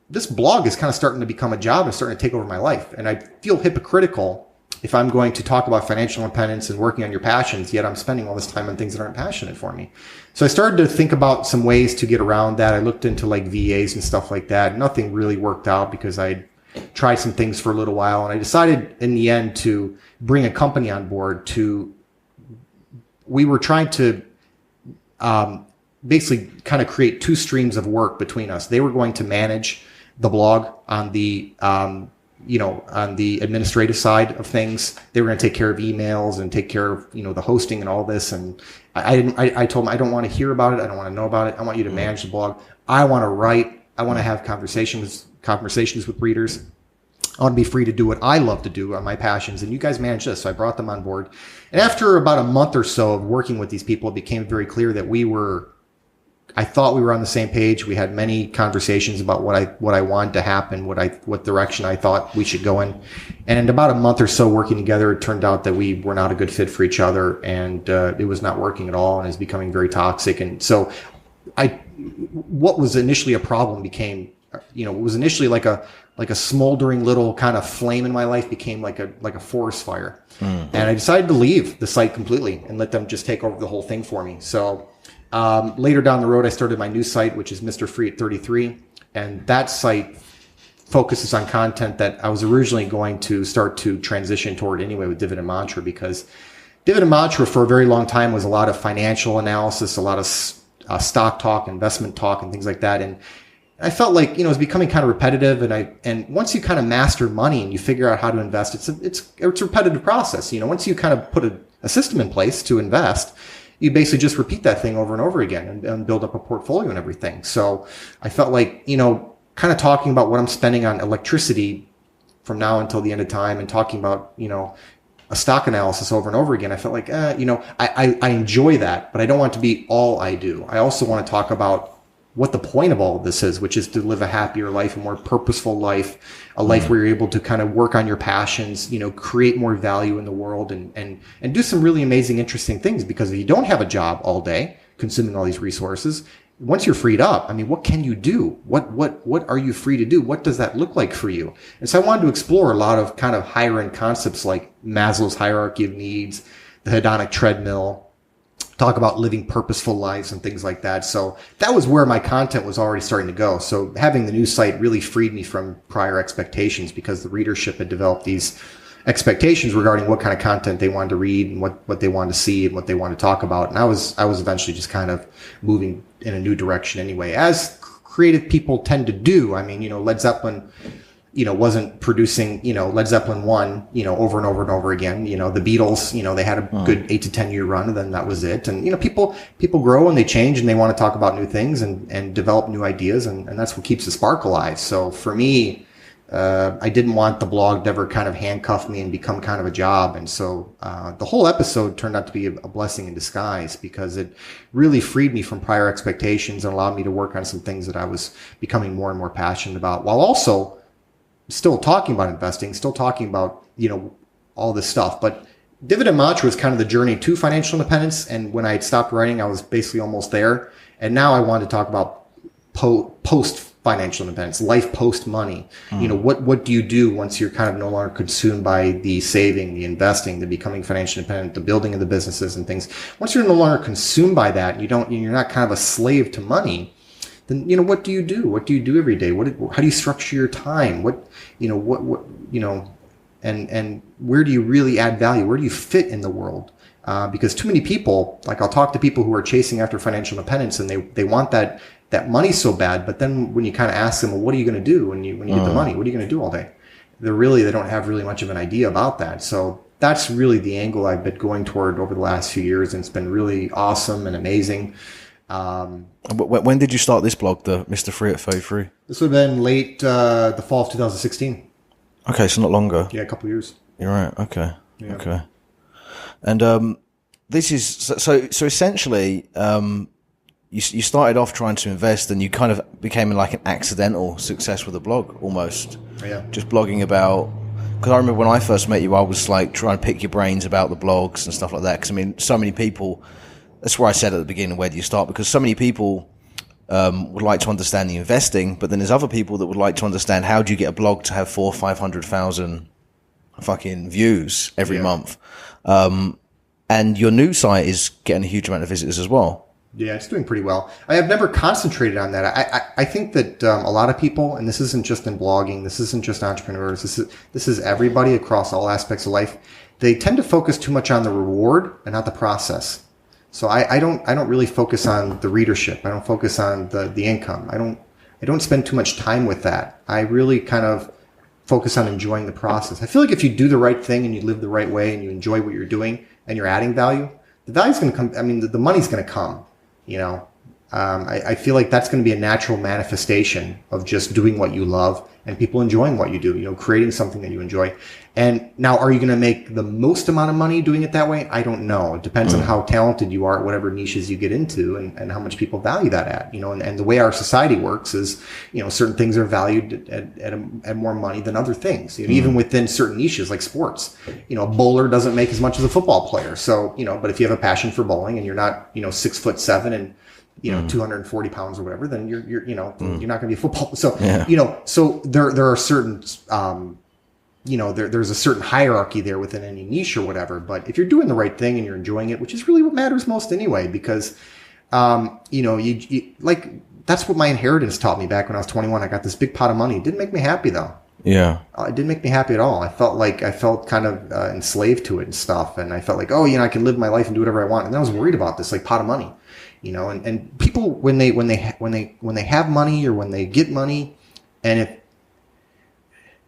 this blog is kind of starting to become a job and starting to take over my life. And I feel hypocritical if I'm going to talk about financial independence and working on your passions, yet I'm spending all this time on things that aren't passionate for me. So I started to think about some ways to get around that. I looked into like VAs and stuff like that. Nothing really worked out because I tried some things for a little while. And I decided in the end to bring a company on board we were trying to basically kind of create two streams of work between us. They were going to manage the blog on the on the administrative side of things. They were going to take care of emails and take care of the hosting and all this. And I told them, I don't want to hear about it. I don't want to know about it. I want you to manage the blog. I want to write. I want to have conversations with readers. I want to be free to do what I love to do on my passions, and you guys manage this. So I brought them on board. And after about a month or so of working with these people, it became very clear that I thought we were on the same page. We had many conversations about what I wanted to happen, what direction I thought we should go in. And in about a month or so working together, it turned out that we were not a good fit for each other, and it was not working at all, and is becoming very toxic. And so what was initially a problem became, it was initially like a smoldering little kind of flame in my life became like a forest fire. And I decided to leave the site completely and let them just take over the whole thing for me. So later down the road, I started my new site, which is Mr. Free at 33. And that site focuses on content that I was originally going to start to transition toward anyway with Dividend Mantra, because Dividend Mantra for a very long time was a lot of financial analysis, a lot of stock talk, investment talk, and things like that. And I felt like, it was becoming kind of repetitive. And once you kind of master money and you figure out how to invest, it's a repetitive process. Once you kind of put a system in place to invest, you basically just repeat that thing over and over again and build up a portfolio and everything. So I felt like, kind of talking about what I'm spending on electricity from now until the end of time, and talking about, a stock analysis over and over again. I felt like, I enjoy that, but I don't want it to be all I do. I also want to talk about what the point of all of this is, which is to live a happier life, a more purposeful life, a life where you're able to kind of work on your passions, create more value in the world, and do some really amazing, interesting things. Because if you don't have a job all day consuming all these resources, once you're freed up, what can you do? What are you free to do? What does that look like for you? And so I wanted to explore a lot of kind of higher end concepts like Maslow's hierarchy of needs, the hedonic treadmill, talk about living purposeful lives and things like that. So that was where my content was already starting to go. So having the new site really freed me from prior expectations, because the readership had developed these expectations regarding what kind of content they wanted to read and what they wanted to see and what they wanted to talk about. And I was eventually just kind of moving in a new direction anyway, as creative people tend to do. Led Zeppelin, wasn't producing, Led Zeppelin 1, over and over and over again. The Beatles, they had a good 8 to 10 year run, and then that was it. And, people grow and they change, and they want to talk about new things and develop new ideas. And that's what keeps the spark alive. So for me, I didn't want the blog to ever kind of handcuff me and become kind of a job. And so the whole episode turned out to be a blessing in disguise, because it really freed me from prior expectations and allowed me to work on some things that I was becoming more and more passionate about, while also still talking about investing, still talking about, all this stuff. But Dividend Mantra was kind of the journey to financial independence. And when I had stopped writing, I was basically almost there. And now I wanted to talk about post financial independence, life post money. What do you do once you're kind of no longer consumed by the saving, the investing, the becoming financially independent, the building of the businesses and things? Once you're no longer consumed by that, you're not kind of a slave to money, then what do you do? What do you do every day? How do you structure your time? And where do you really add value? Where do you fit in the world? Because too many people, like I'll talk to people who are chasing after financial independence, and they want that money so bad. But then when you kind of ask them, well, what are you going to do when you get the money? What are you going to do all day? They don't have really much of an idea about that. So that's really the angle I've been going toward over the last few years. And it's been really awesome and amazing. When did you start this blog, the Mr. Free at 33? This would have been late, the fall of 2016. Okay. So not longer. Yeah. A couple of years. You're right. Okay. Yeah. Okay. And, this is, so essentially, you started off trying to invest, and you kind of became like an accidental success with a blog almost. Yeah. Just blogging about, because I remember when I first met you, I was like trying to pick your brains about the blogs and stuff like that. Because so many people, that's where I said at the beginning, where do you start? Because so many people would like to understand the investing, but then there's other people that would like to understand how do you get a blog to have 400,000 or 500,000 fucking views every month. And your new site is getting a huge amount of visitors as well. Yeah, it's doing pretty well. I have never concentrated on that. I think that a lot of people, and this isn't just in blogging, this isn't just entrepreneurs, this is everybody across all aspects of life. They tend to focus too much on the reward and not the process. So I don't really focus on the readership. I don't focus on the income. I don't spend too much time with that. I really kind of focus on enjoying the process. I feel like if you do the right thing and you live the right way and you enjoy what you're doing and you're adding value, the value's going to come. The money's going to come. I feel like that's going to be a natural manifestation of just doing what you love and people enjoying what you do, creating something that you enjoy. And now, are you going to make the most amount of money doing it that way? I don't know. It depends on how talented you are at whatever niches you get into and how much people value that at, and the way our society works is, certain things are valued at more money than other things, even within certain niches like sports. A bowler doesn't make as much as a football player. So, but if you have a passion for bowling and you're not, 6'7" and 240 pounds or whatever, then you're not going to be a football. So, so there are certain, there's a certain hierarchy there within any niche or whatever. But if you're doing the right thing and you're enjoying it, which is really what matters most anyway, because, you like, that's what my inheritance taught me back when I was 21. I got this big pot of money. It didn't make me happy though. Yeah. It didn't make me happy at all. I felt kind of enslaved to it and stuff. And I felt like, I can live my life and do whatever I want. And then I was worried about this, like, pot of money, and people, when they have money or when they get money, and if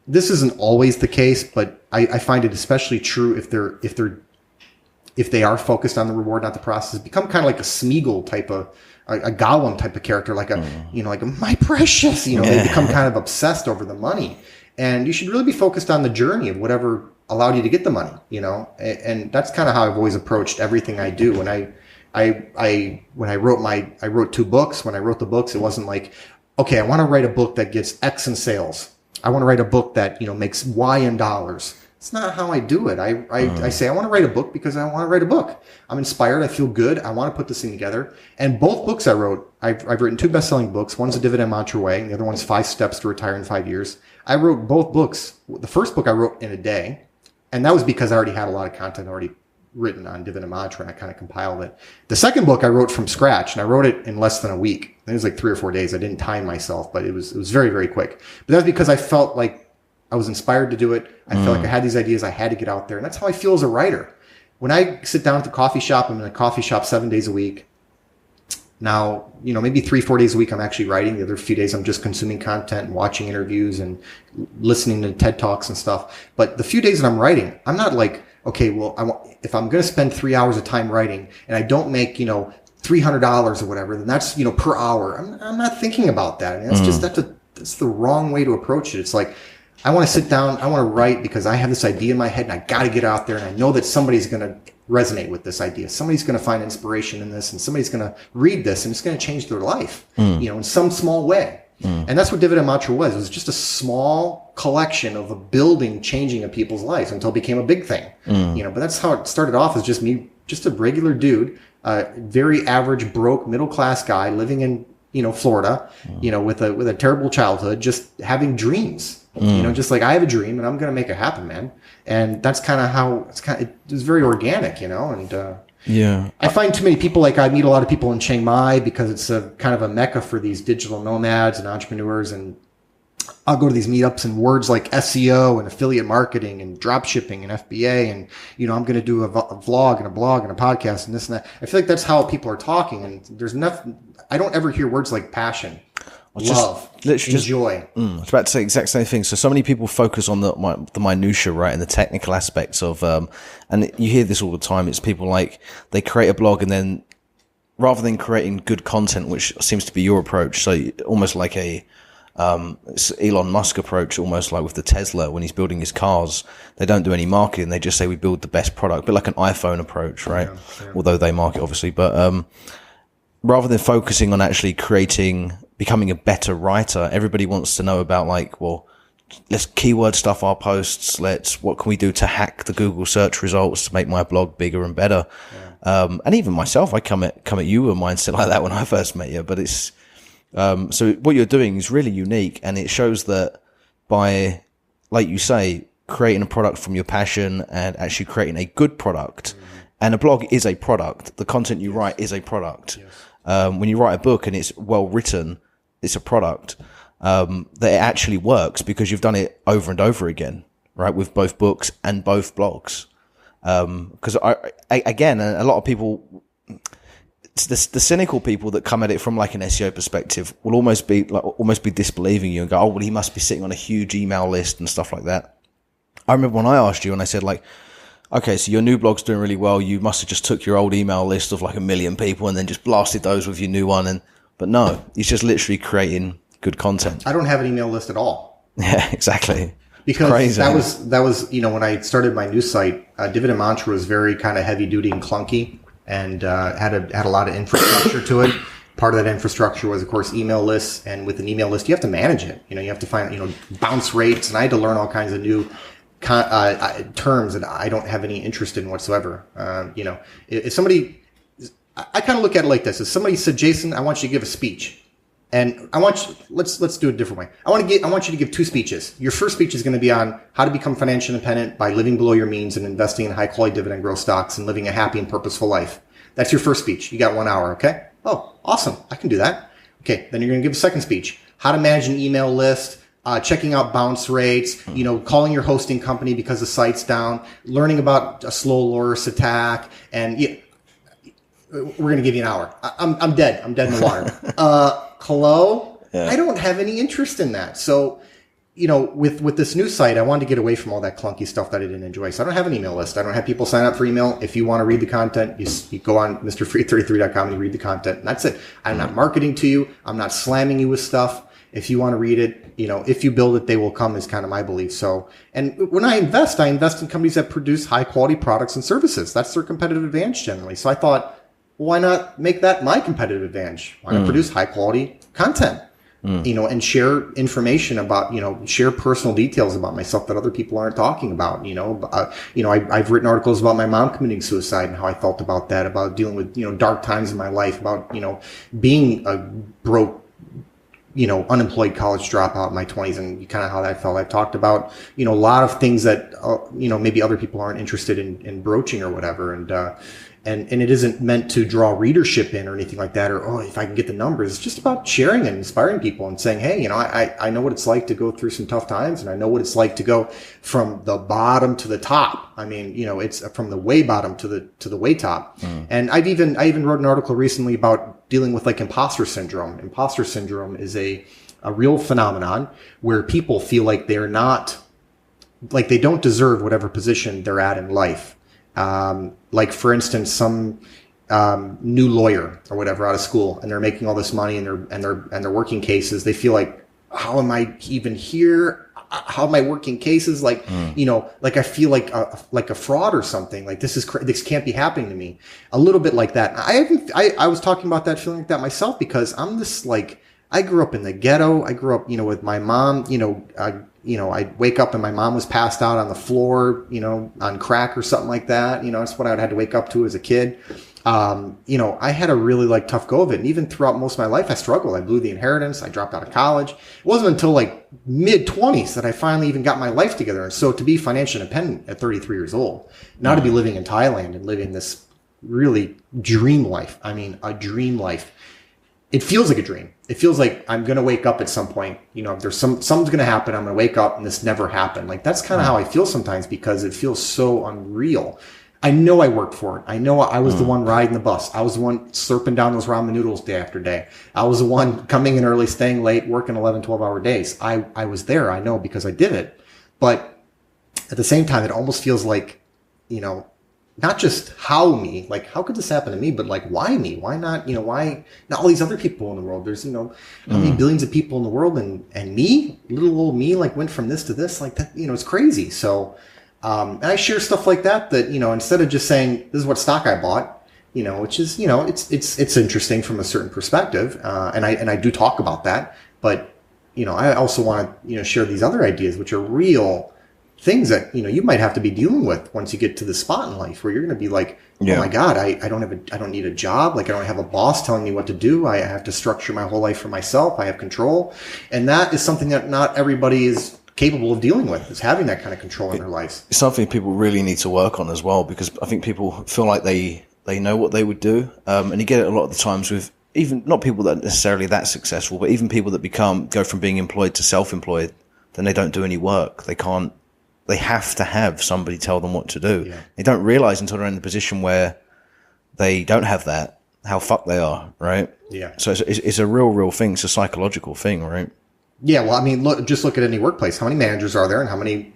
this isn't always the case, but I find it especially true if they are focused on the reward, not the process, become kind of like a Smeagol type of, a Gollum type of character, like like my precious, they become kind of obsessed over the money. And you should really be focused on the journey of whatever allowed you to get the money, and that's kind of how I've always approached everything I do. When I wrote 2 books. When I wrote the books, it wasn't like, okay, I want to write a book that gets X in sales. I want to write a book that, makes Y in dollars. It's not how I do it. I say I want to write a book because I want to write a book. I'm inspired. I feel good. I want to put this thing together. And both books I wrote, I've written 2 best-selling books. One's a Dividend Mantra Way, and the other one's 5 Steps to Retire in 5 Years. I wrote both books. The first book I wrote in a day, and that was because I already had a lot of content already written on Dividend Mantra, and I kind of compiled it. The second book I wrote from scratch, and I wrote it in less than a week. It was like 3 or 4 days. I didn't time myself, but it was very, very quick. But that's because I felt like I was inspired to do it. I felt like I had these ideas. I had to get out there. And that's how I feel as a writer. When I sit down at the coffee shop, I'm in a coffee shop 7 days a week. Now, maybe 3-4 days a week I'm actually writing. The other few days I'm just consuming content and watching interviews and listening to TED Talks and stuff. But the few days that I'm writing, I'm not like, okay, well, if I'm going to spend 3 hours of time writing and I don't make, $300 or whatever, then that's, per hour. I'm not thinking about that. I mean, that's the wrong way to approach it. It's like, I want to sit down, I want to write because I have this idea in my head and I got to get out there, and I know that somebody's going to resonate with this idea. Somebody's going to find inspiration in this, and somebody's going to read this, and it's going to change their life, in some small way. And that's what Dividend Mantra was. It was just a small collection of a building changing of people's lives until it became a big thing. But that's how it started off, as just me, just a regular dude, very average, broke, middle-class guy living in, Florida, with a terrible childhood, just having dreams. Just like, I have a dream and I'm going to make it happen, man. And that's kind of how it was very organic, and I find too many people, like I meet a lot of people in Chiang Mai because it's a kind of a mecca for these digital nomads and entrepreneurs. And I'll go to these meetups, and words like SEO and affiliate marketing and drop shipping and FBA. And, I'm going to do a vlog and a blog and a podcast and this and that. I feel like that's how people are talking. And there's nothing, I don't ever hear words like passion, love, enjoy. I was about to say the exact same thing. So many people focus on the minutia, right, and the technical aspects of, and you hear this all the time. It's people like, they create a blog, and then rather than creating good content, which seems to be your approach, so almost like it's Elon Musk approach, almost like with the Tesla when he's building his cars, they don't do any marketing. They just say we build the best product, but like an iPhone approach, right? Yeah. Although they market obviously, but rather than focusing on actually becoming a better writer, everybody wants to know about, like, well, let's keyword stuff our posts. What can we do to hack the Google search results to make my blog bigger and better? Yeah. And even myself, I come at you with a mindset like that when I first met you, but it's, so what you're doing is really unique, and it shows that by, like you say, creating a product from your passion and actually creating a good product, and a blog is a product. The content you write is a product. Yes. When you write a book and it's well written, it's a product, that it actually works because you've done it over and over again, right? With both books and both blogs. Cause again, a lot of people, the cynical people that come at it from like an SEO perspective will almost be disbelieving you and go, oh, well, he must be sitting on a huge email list and stuff like that. I remember when I asked you and I said, like, Okay, so your new blog's doing really well. You must have just took your old email list of like 1 million people and then just blasted those with your new one. But no, it's just literally creating good content. I don't have an email list at all. Yeah, exactly. Because that was when I started my new site, Dividend Mantra was very kind of heavy duty and clunky, and had a lot of infrastructure to it. Part of that infrastructure was, of course, email lists, and with an email list, you have to manage it. You have to find bounce rates, and I had to learn all kinds of new terms that I don't have any interest in whatsoever. If somebody, I kind of look at it like this: if somebody said, "Jason, I want you to give a speech." And let's do it a different way. I want you to give 2 speeches. Your first speech is going to be on how to become financially independent by living below your means and investing in high quality dividend growth stocks and living a happy and purposeful life. That's your first speech. You got 1 hour. Okay. Oh, awesome. I can do that. Okay. Then you're going to give a second speech. How to manage an email list, checking out bounce rates, calling your hosting company because the site's down, learning about a slow loris attack. And we're going to give you an hour. I'm dead. I'm dead in the water. Hello? Yeah. I don't have any interest in that. So, with this new site, I wanted to get away from all that clunky stuff that I didn't enjoy. So I don't have an email list. I don't have people sign up for email. If you want to read the content, you go on MrFree33.com and you read the content. And that's it. I'm not marketing to you. I'm not slamming you with stuff. If you want to read it, if you build it, they will come is kind of my belief. So, and when I invest in companies that produce high quality products and services. That's their competitive advantage generally. So I thought, why not make that my competitive advantage? Why not produce high quality content, and share information about, share personal details about myself that other people aren't talking about. I've written articles about my mom committing suicide and how I felt about that, about dealing with, dark times in my life, about, being a broke, unemployed college dropout in my 20s and kind of how that felt. I've talked about, a lot of things that, maybe other people aren't interested in broaching or whatever. And it isn't meant to draw readership in or anything like that, or, if I can get the numbers. It's just about sharing and inspiring people and saying, hey, I know what it's like to go through some tough times, and I know what it's like to go from the bottom to the top. I mean, it's from the way bottom to the way top. And I even wrote an article recently about dealing with like impostor syndrome. Impostor syndrome is a real phenomenon where people feel like they're not, like they don't deserve whatever position they're at in life. Like for instance, some new lawyer or whatever out of school, and they're making all this money, and they're working cases. They feel like, how am I even here? How am I working cases? Like like I feel like a fraud or something. Like this can't be happening to me. A little bit like that. I was talking about that, feeling like that myself, because I'm this like, I grew up in the ghetto. I grew up, with my mom, I'd wake up and my mom was passed out on the floor, on crack or something like that. That's what I had to wake up to as a kid. I had a really like tough go of it. And even throughout most of my life, I struggled. I blew the inheritance. I dropped out of college. It wasn't until like mid 20s that I finally even got my life together. And so to be financially independent at 33 years old, now to be living in Thailand and living this really dream life. I mean, a dream life. It feels like a dream. It feels like I'm going to wake up at some point. There's something's going to happen. I'm going to wake up and this never happened. Like that's kind of how I feel sometimes, because it feels so unreal. I know I worked for it. I know I was the one riding the bus. I was the one slurping down those ramen noodles day after day. I was the one coming in early, staying late, working 11, 12-hour days. I was there. I know, because I did it. But at the same time, it almost feels like, not just how me, like how could this happen to me, but like why me? Why not, why not all these other people in the world? There's, how many billions of people in the world, and me, little old me, like went from this to this, like that, it's crazy. So, and I share stuff like that, instead of just saying, this is what stock I bought, which is, it's interesting from a certain perspective. And I do talk about that, but, I also want to, share these other ideas, which are real things that, you might have to be dealing with once you get to the spot in life where you're going to be like, oh my God, I don't need a job. Like I don't have a boss telling me what to do. I have to structure my whole life for myself. I have control. And that is something that not everybody is capable of dealing with, is having that kind of control in their lives. It's something people really need to work on as well, because I think people feel like they know what they would do. And you get it a lot of the times with even not people that are necessarily that successful, but even people that go from being employed to self-employed, then they don't do any work. They have to have somebody tell them what to do. Yeah. They don't realize until they're in the position where they don't have that, how fucked they are, right? Yeah. So it's a real thing. It's a psychological thing, right? Yeah. Well, I mean, look at any workplace. How many managers are there, and how many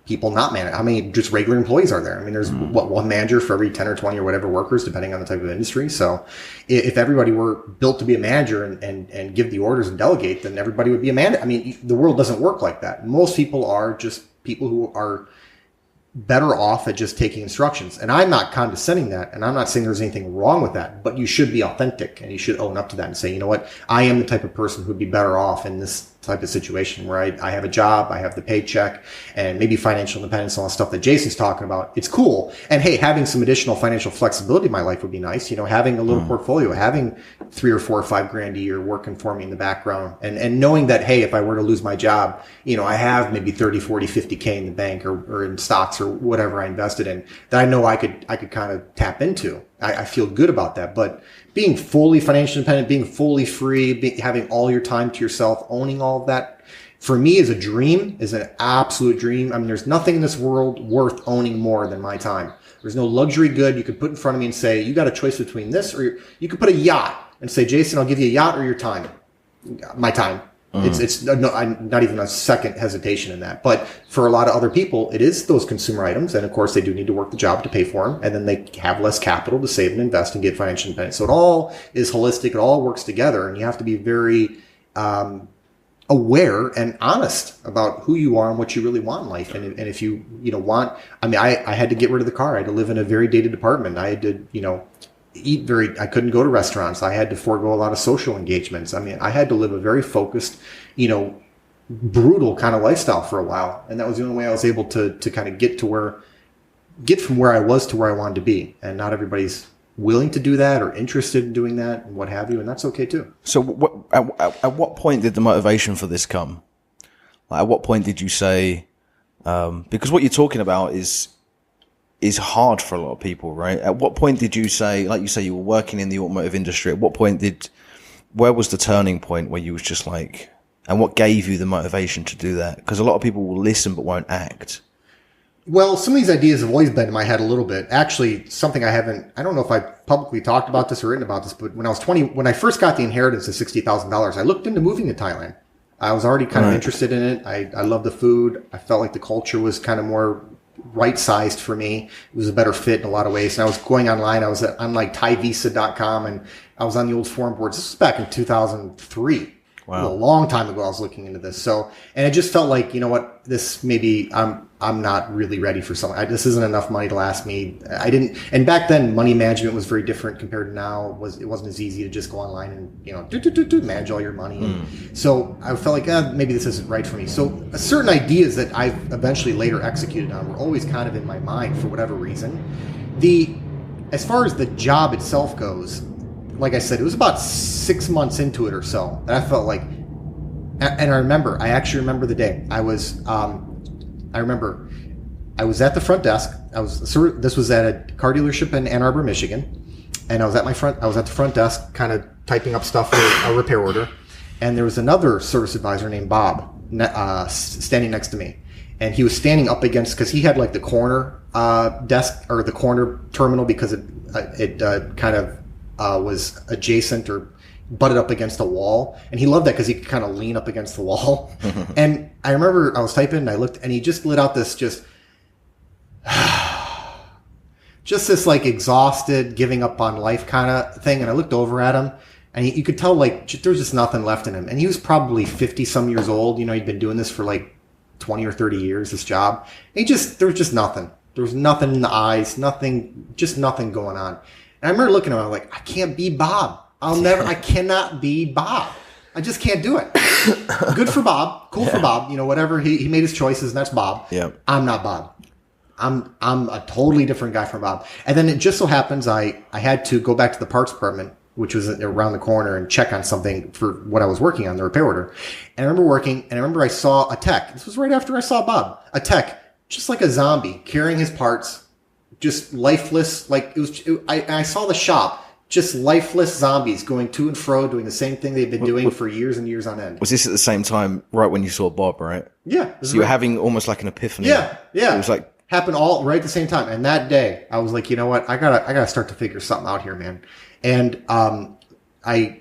people not manage? How many just regular employees are there? I mean, there's one manager for every 10 or 20 or whatever workers, depending on the type of industry. So if everybody were built to be a manager and give the orders and delegate, then everybody would be a manager. I mean, the world doesn't work like that. Most people are just people who are better off at just taking instructions. And I'm not condescending that. And I'm not saying there's anything wrong with that, but you should be authentic and you should own up to that and say, you know what, I am the type of person who would be better off in this type of situation where I have a job, I have the paycheck, and maybe financial independence, all the stuff that Jason's talking about. It's cool. And hey, having some additional financial flexibility in my life would be nice. You know, having a little portfolio, having 3 or 4 or 5 grand a year working for me in the background, and knowing that, hey, if I were to lose my job, you know, I have maybe 30, 40, 50K in the bank or in stocks or whatever I invested in that I know I could kind of tap into. I feel good about that. But being fully financially independent, being fully free, having all your time to yourself, owning all of that, for me is a dream, is an absolute dream. I mean, there's nothing in this world worth owning more than my time. There's no luxury good you could put in front of me and say, you got a choice between this or you could put a yacht and say, Jason, I'll give you a yacht or your time. My time. It's not even a second hesitation in that. But for a lot of other people, it is those consumer items. And of course, they do need to work the job to pay for them. And then they have less capital to save and invest and get financial independence. So it all is holistic. It all works together. And you have to be very aware and honest about who you are and what you really want in life. And if you want, I mean, I had to get rid of the car. I had to live in a very dated apartment. I had to, I couldn't go to restaurants. I had to forego a lot of social engagements. I mean, I had to live a very focused, brutal kind of lifestyle for a while. And that was the only way I was able to kind of get from where I was to where I wanted to be. And not everybody's willing to do that or interested in doing that and what have you. And that's okay too. So at what point did the motivation for this come? Like, at what point did you say, because what you're talking about is hard for a lot of people, right? At what point did you say, like you say, you were working in the automotive industry? At what point where was the turning point where you was just like, and what gave you the motivation to do that? Because a lot of people will listen but won't act. Well, some of these ideas have always been in my head a little bit. Actually, something I don't know if I publicly talked about this or written about this, but when I was 20, when I first got the inheritance of $60,000, I looked into moving to Thailand. I was already kind of interested in it. I loved the food. I felt like the culture was kind of more right-sized for me. It was a better fit in a lot of ways. And I was going online. I was on like ThaiVisa.com and I was on the old forum boards. This was back in 2003. Wow. A long time ago, I was looking into this. So, and it just felt like, you know what, this maybe I'm not really ready for something. This isn't enough money to last me. And back then money management was very different compared to now. It wasn't as easy to just go online and, manage all your money. And so I felt like, maybe this isn't right for me. So certain ideas that I eventually later executed on were always kind of in my mind for whatever reason. As far as the job itself goes, like I said, it was about 6 months into it or so that I felt like, and I actually remember the day. I remember I was at the front desk. This was at a car dealership in Ann Arbor, Michigan. And I was at the front desk kind of typing up stuff for a repair order. And there was another service advisor named Bob standing next to me. And he was standing up against, because he had like the corner desk or the corner terminal because it kind of was adjacent or butted up against a wall. And he loved that because he could kind of lean up against the wall. And I remember I was typing and I looked and he just let out this just this like exhausted, giving up on life kind of thing. And I looked over at him and you could tell like there was just nothing left in him. And he was probably 50 some years old. He'd been doing this for like 20 or 30 years, this job. And there was just nothing. There was nothing in the eyes, nothing going on. And I remember looking at him, I'm like, I can't be Bob. I cannot be Bob. I just can't do it. Good for Bob. Cool for Bob. Whatever. He made his choices and that's Bob. Yeah. I'm not Bob. I'm a totally different guy from Bob. And then it just so happens I had to go back to the parts department, which was around the corner, and check on something for what I was working on, the repair order. And I remember working, and I remember I saw a tech. This was right after I saw Bob. A tech, just like a zombie, carrying his parts, just lifeless. Like I saw the shop, just lifeless zombies going to and fro, doing the same thing they've been doing for years and years on end. Was this at the same time, right when you saw Bob, right? Yeah. So you were having almost like an epiphany. Yeah. It was like, happened all right at the same time. And that day I was like, you know what? I gotta start to figure something out here, man. And, I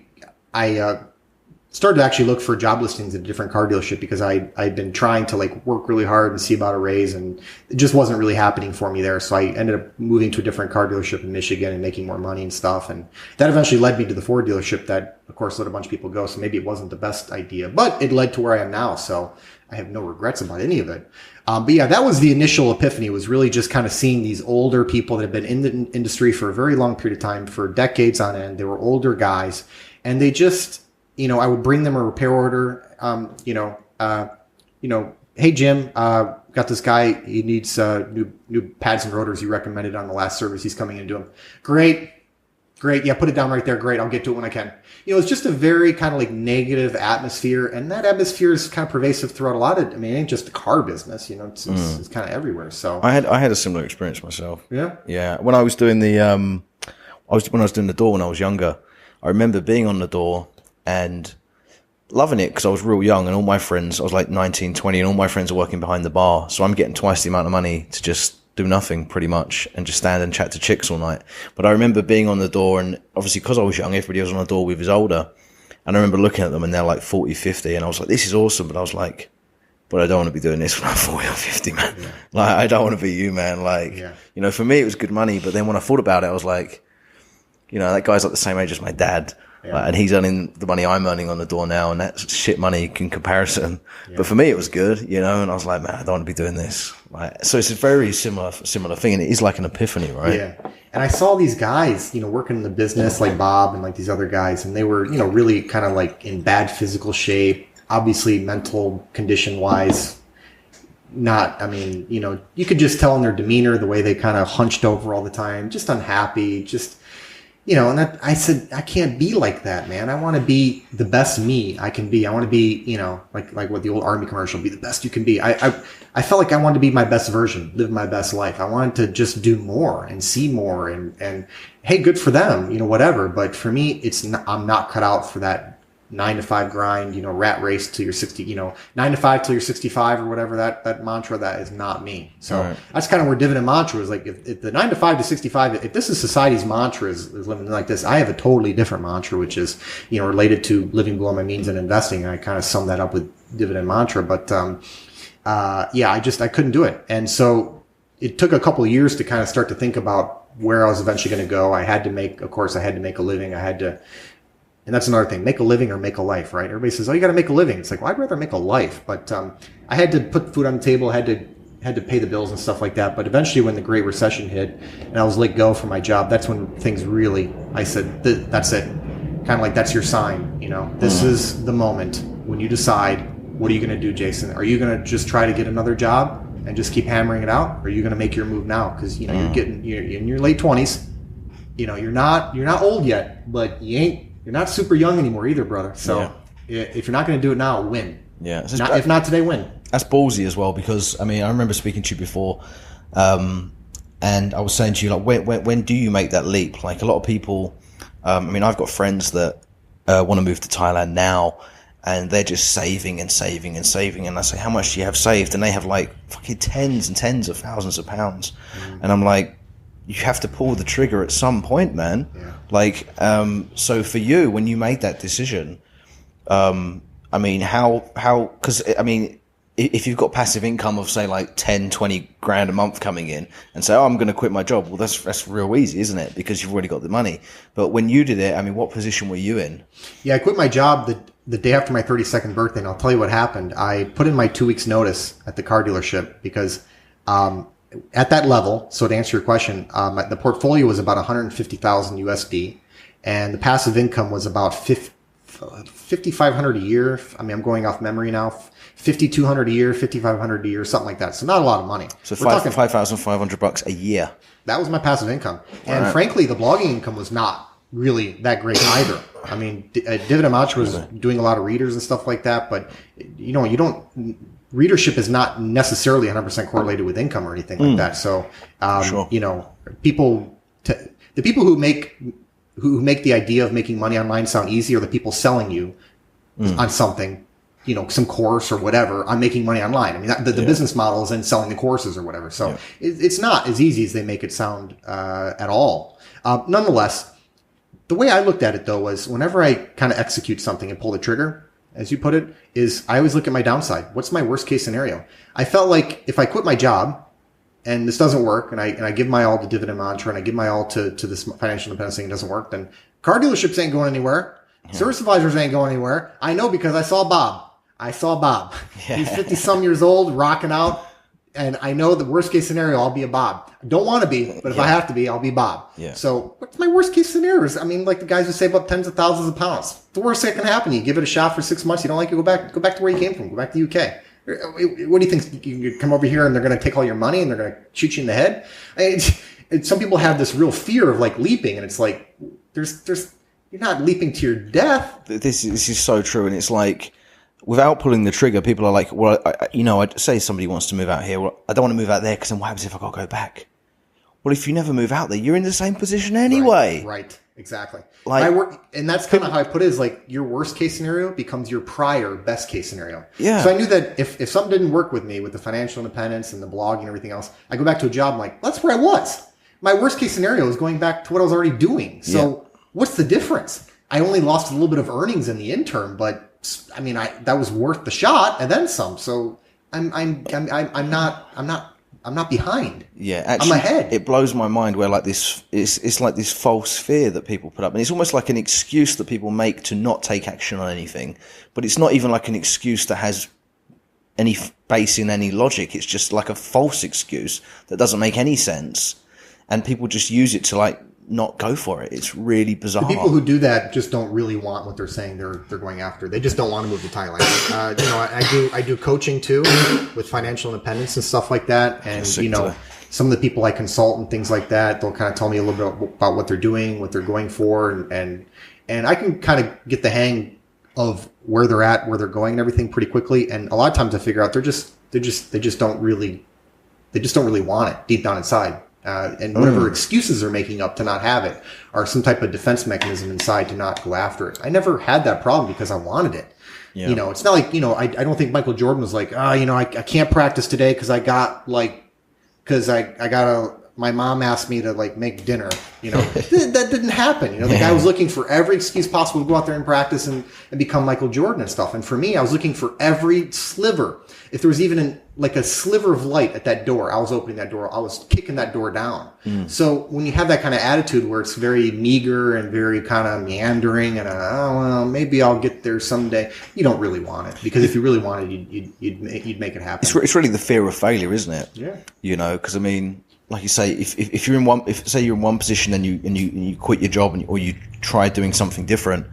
started to actually look for job listings at a different car dealership because I'd been trying to like work really hard and see about a raise, and it just wasn't really happening for me there. So I ended up moving to a different car dealership in Michigan and making more money and stuff. And that eventually led me to the Ford dealership that, of course, let a bunch of people go. So maybe it wasn't the best idea, but it led to where I am now. So I have no regrets about any of it. But yeah, that was the initial epiphany, was really just kind of seeing these older people that have been in the industry for a very long period of time, for decades on end. They were older guys, and they just, I would bring them a repair order. Hey Jim, got this guy. He needs new pads and rotors. You recommended on the last service. He's coming in to do them. Great. Yeah, put it down right there. Great. I'll get to it when I can. It's just a very kind of like negative atmosphere, and that atmosphere is kind of pervasive throughout a lot of. It ain't just the car business. It's kind of everywhere. So I had a similar experience myself. Yeah. When I was doing the doing the door when I was younger, I remember being on the door and loving it because I was real young, and all my friends, I was like 19, 20, and all my friends are working behind the bar. So I'm getting twice the amount of money to just do nothing pretty much and just stand and chat to chicks all night. But I remember being on the door, and obviously because I was young, everybody was on the door with his older. And I remember looking at them and they're like 40, 50. And I was like, this is awesome. But I was like, but I don't want to be doing this when I'm 40 or 50, man. Yeah. Like, I don't want to be you, man. Like, for me, it was good money. But then when I thought about it, I was like, that guy's like the same age as my dad. And he's earning the money I'm earning on the door now, and that's shit money in comparison. But for me, it was good, and I was like, man, I don't want to be doing this. So it's a very similar thing, and it is like an epiphany, right? Yeah. And I saw these guys, working in the business, like Bob and like these other guys, and they were, really kind of like in bad physical shape, obviously mental condition wise. You could just tell in their demeanor, the way they kind of hunched over all the time, just unhappy, and I said, I can't be like that, man. I want to be the best me I can be. I want to be, like what the old Army commercial, be the best you can be. I felt like I wanted to be my best version, live my best life. I wanted to just do more and see more, and hey, good for them, whatever. But for me, I'm not cut out for that 9-to-5 grind, rat race till you're 60, 9-to-5 till you're 65 or whatever, that mantra, that is not me. So That's kind of where Dividend Mantra is like, if the 9-to-5 to 65, if this is society's mantra is living like this, I have a totally different mantra, which is, related to living below my means and investing. And I kind of sum that up with Dividend Mantra, but, I couldn't do it. And so it took a couple of years to kind of start to think about where I was eventually going to go. I had to make a living. And that's another thing, make a living or make a life, right? Everybody says, oh, you got to make a living. It's like, well, I'd rather make a life. But I had to put food on the table, had to pay the bills and stuff like that. But eventually when the Great Recession hit and I was let go from my job, that's when things really, I said, that's it. Kind of like, that's your sign, This is the moment when you decide, what are you going to do, Jason? Are you going to just try to get another job and just keep hammering it out? Or are you going to make your move now? Because, you're in your late 20s. You're not old yet, but you're not super young anymore either, brother. So if you're not going to do it now, win. Yeah. If not today, win. That's ballsy as well, because I remember speaking to you before, and I was saying to you, like, when do you make that leap? Like, a lot of people, I've got friends that want to move to Thailand now, and they're just saving and saving and saving. And I say, how much do you have saved? And they have like fucking tens and tens of thousands of pounds. And I'm like, you have to pull the trigger at some point, man. Yeah. Like, so for you, when you made that decision, because if you've got passive income of say like 10, 20 grand a month coming in and say, oh, I'm going to quit my job. Well, that's real easy, isn't it? Because you've already got the money. But when you did it, what position were you in? Yeah, I quit my job the day after my 32nd birthday. And I'll tell you what happened. I put in my 2 weeks notice at the car dealership because, at that level, so to answer your question, the portfolio was about 150,000 USD, and the passive income was about 5,500 a year. I'm going off memory now. 5,200 a year, 5,500 a year, something like that. So not a lot of money. So $5,500 a year. That was my passive income, and frankly, the blogging income was not really that great either. Dividend Mantra was doing a lot of readers and stuff like that, but readership is not necessarily 100% correlated with income or anything like that. So, the people who make the idea of making money online sound easy are the people selling you on something, some course or whatever. I'm making money online. The business model is in selling the courses or whatever. So it's not as easy as they make it sound at all. Nonetheless, the way I looked at it though was whenever I kind of execute something and pull the trigger, as you put it, is I always look at my downside. What's my worst case scenario? I felt like if I quit my job and this doesn't work, and I give my all to Dividend Mantra and I give my all to this financial independence thing, it doesn't work, then car dealerships ain't going anywhere. Yeah. Service advisors ain't going anywhere. I know because I saw Bob. Yeah. He's 50 some years old, rocking out. And I know the worst case scenario, I'll be a Bob. I don't want to be, but if I have to be, I'll be Bob. Yeah. So what's my worst case scenario? I mean, like the guys who save up tens of thousands of pounds. The worst that can happen, you give it a shot for 6 months. You don't like it, go back to where you came from. Go back to the UK. What do you think? You come over here and they're going to take all your money and they're going to shoot you in the head? Some people have this real fear of like leaping, and it's like, you're not leaping to your death. This is so true. And it's like, without pulling the trigger, people are like, well, I'd say somebody wants to move out here. Well, I don't want to move out there because then what happens if I got to go back? Well, if you never move out there, you're in the same position anyway. Right. Exactly. And that's kind of how I put it, is like your worst case scenario becomes your prior best case scenario. Yeah. So I knew that if something didn't work with me with the financial independence and the blog and everything else, I go back to a job, I'm like, that's where I was. My worst case scenario is going back to what I was already doing. So what's the difference? I only lost a little bit of earnings in the interim, but I mean, that was worth the shot and then some. So I'm not behind. Yeah, actually, I'm ahead. It blows my mind where like this, it's like this false fear that people put up, and it's almost like an excuse that people make to not take action on anything. But it's not even like an excuse that has any base in any logic. It's just like a false excuse that doesn't make any sense, and people just use it to like not go for it. It's really bizarre. The people who do that just don't really want what they're saying they're going after. They just don't want to move to Thailand. I do coaching too with financial independence and stuff like that. And some of the people I consult and things like that, they'll kind of tell me a little bit about what they're doing, what they're going for, and I can kind of get the hang of where they're at, where they're going, and everything pretty quickly. And a lot of times I figure out they just don't really want it deep down inside. And whatever excuses they're making up to not have it are some type of defense mechanism inside to not go after it. I never had that problem because I wanted it. Yeah. It's not like, I don't think Michael Jordan was like, I can't practice today because my mom asked me to like make dinner. That didn't happen. The guy was looking for every excuse possible to go out there and practice and become Michael Jordan and stuff. And for me, I was looking for every sliver. If there was even a sliver of light at that door, I was opening that door. I was kicking that door down. So when you have that kind of attitude where it's very meager and very kind of meandering and maybe I'll get there someday, you don't really want it, because if you really wanted it, you'd make it happen. It's really the fear of failure, isn't it? Yeah. Because I mean, like you say, if you're in one position and you quit your job or you try doing something different,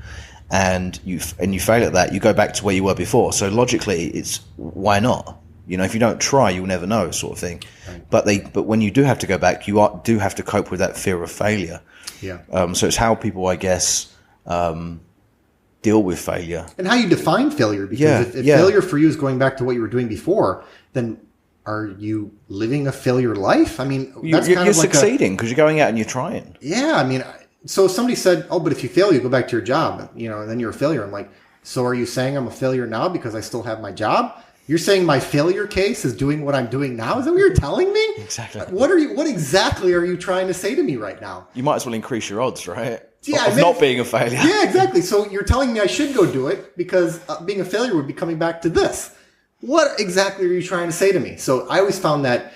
and you fail at that, you go back to where you were before. So logically, it's why not? If you don't try, you'll never know, sort of thing. Right. But when you do have to go back, you do have to cope with that fear of failure. Yeah. So it's how people, I guess, deal with failure and how you define failure. Because if failure for you is going back to what you were doing before, then are you living a failure life? I mean, you're succeeding because you're going out and you're trying. Yeah, I mean. So somebody said, but if you fail, you go back to your job, and then you're a failure. I'm like, so are you saying I'm a failure now because I still have my job? You're saying my failure case is doing what I'm doing now? Is that what you're telling me? Exactly. What exactly are you trying to say to me right now? You might as well increase your odds, right? Yeah, of not being a failure. Yeah, exactly. So you're telling me I should go do it because being a failure would be coming back to this. What exactly are you trying to say to me? So I always found that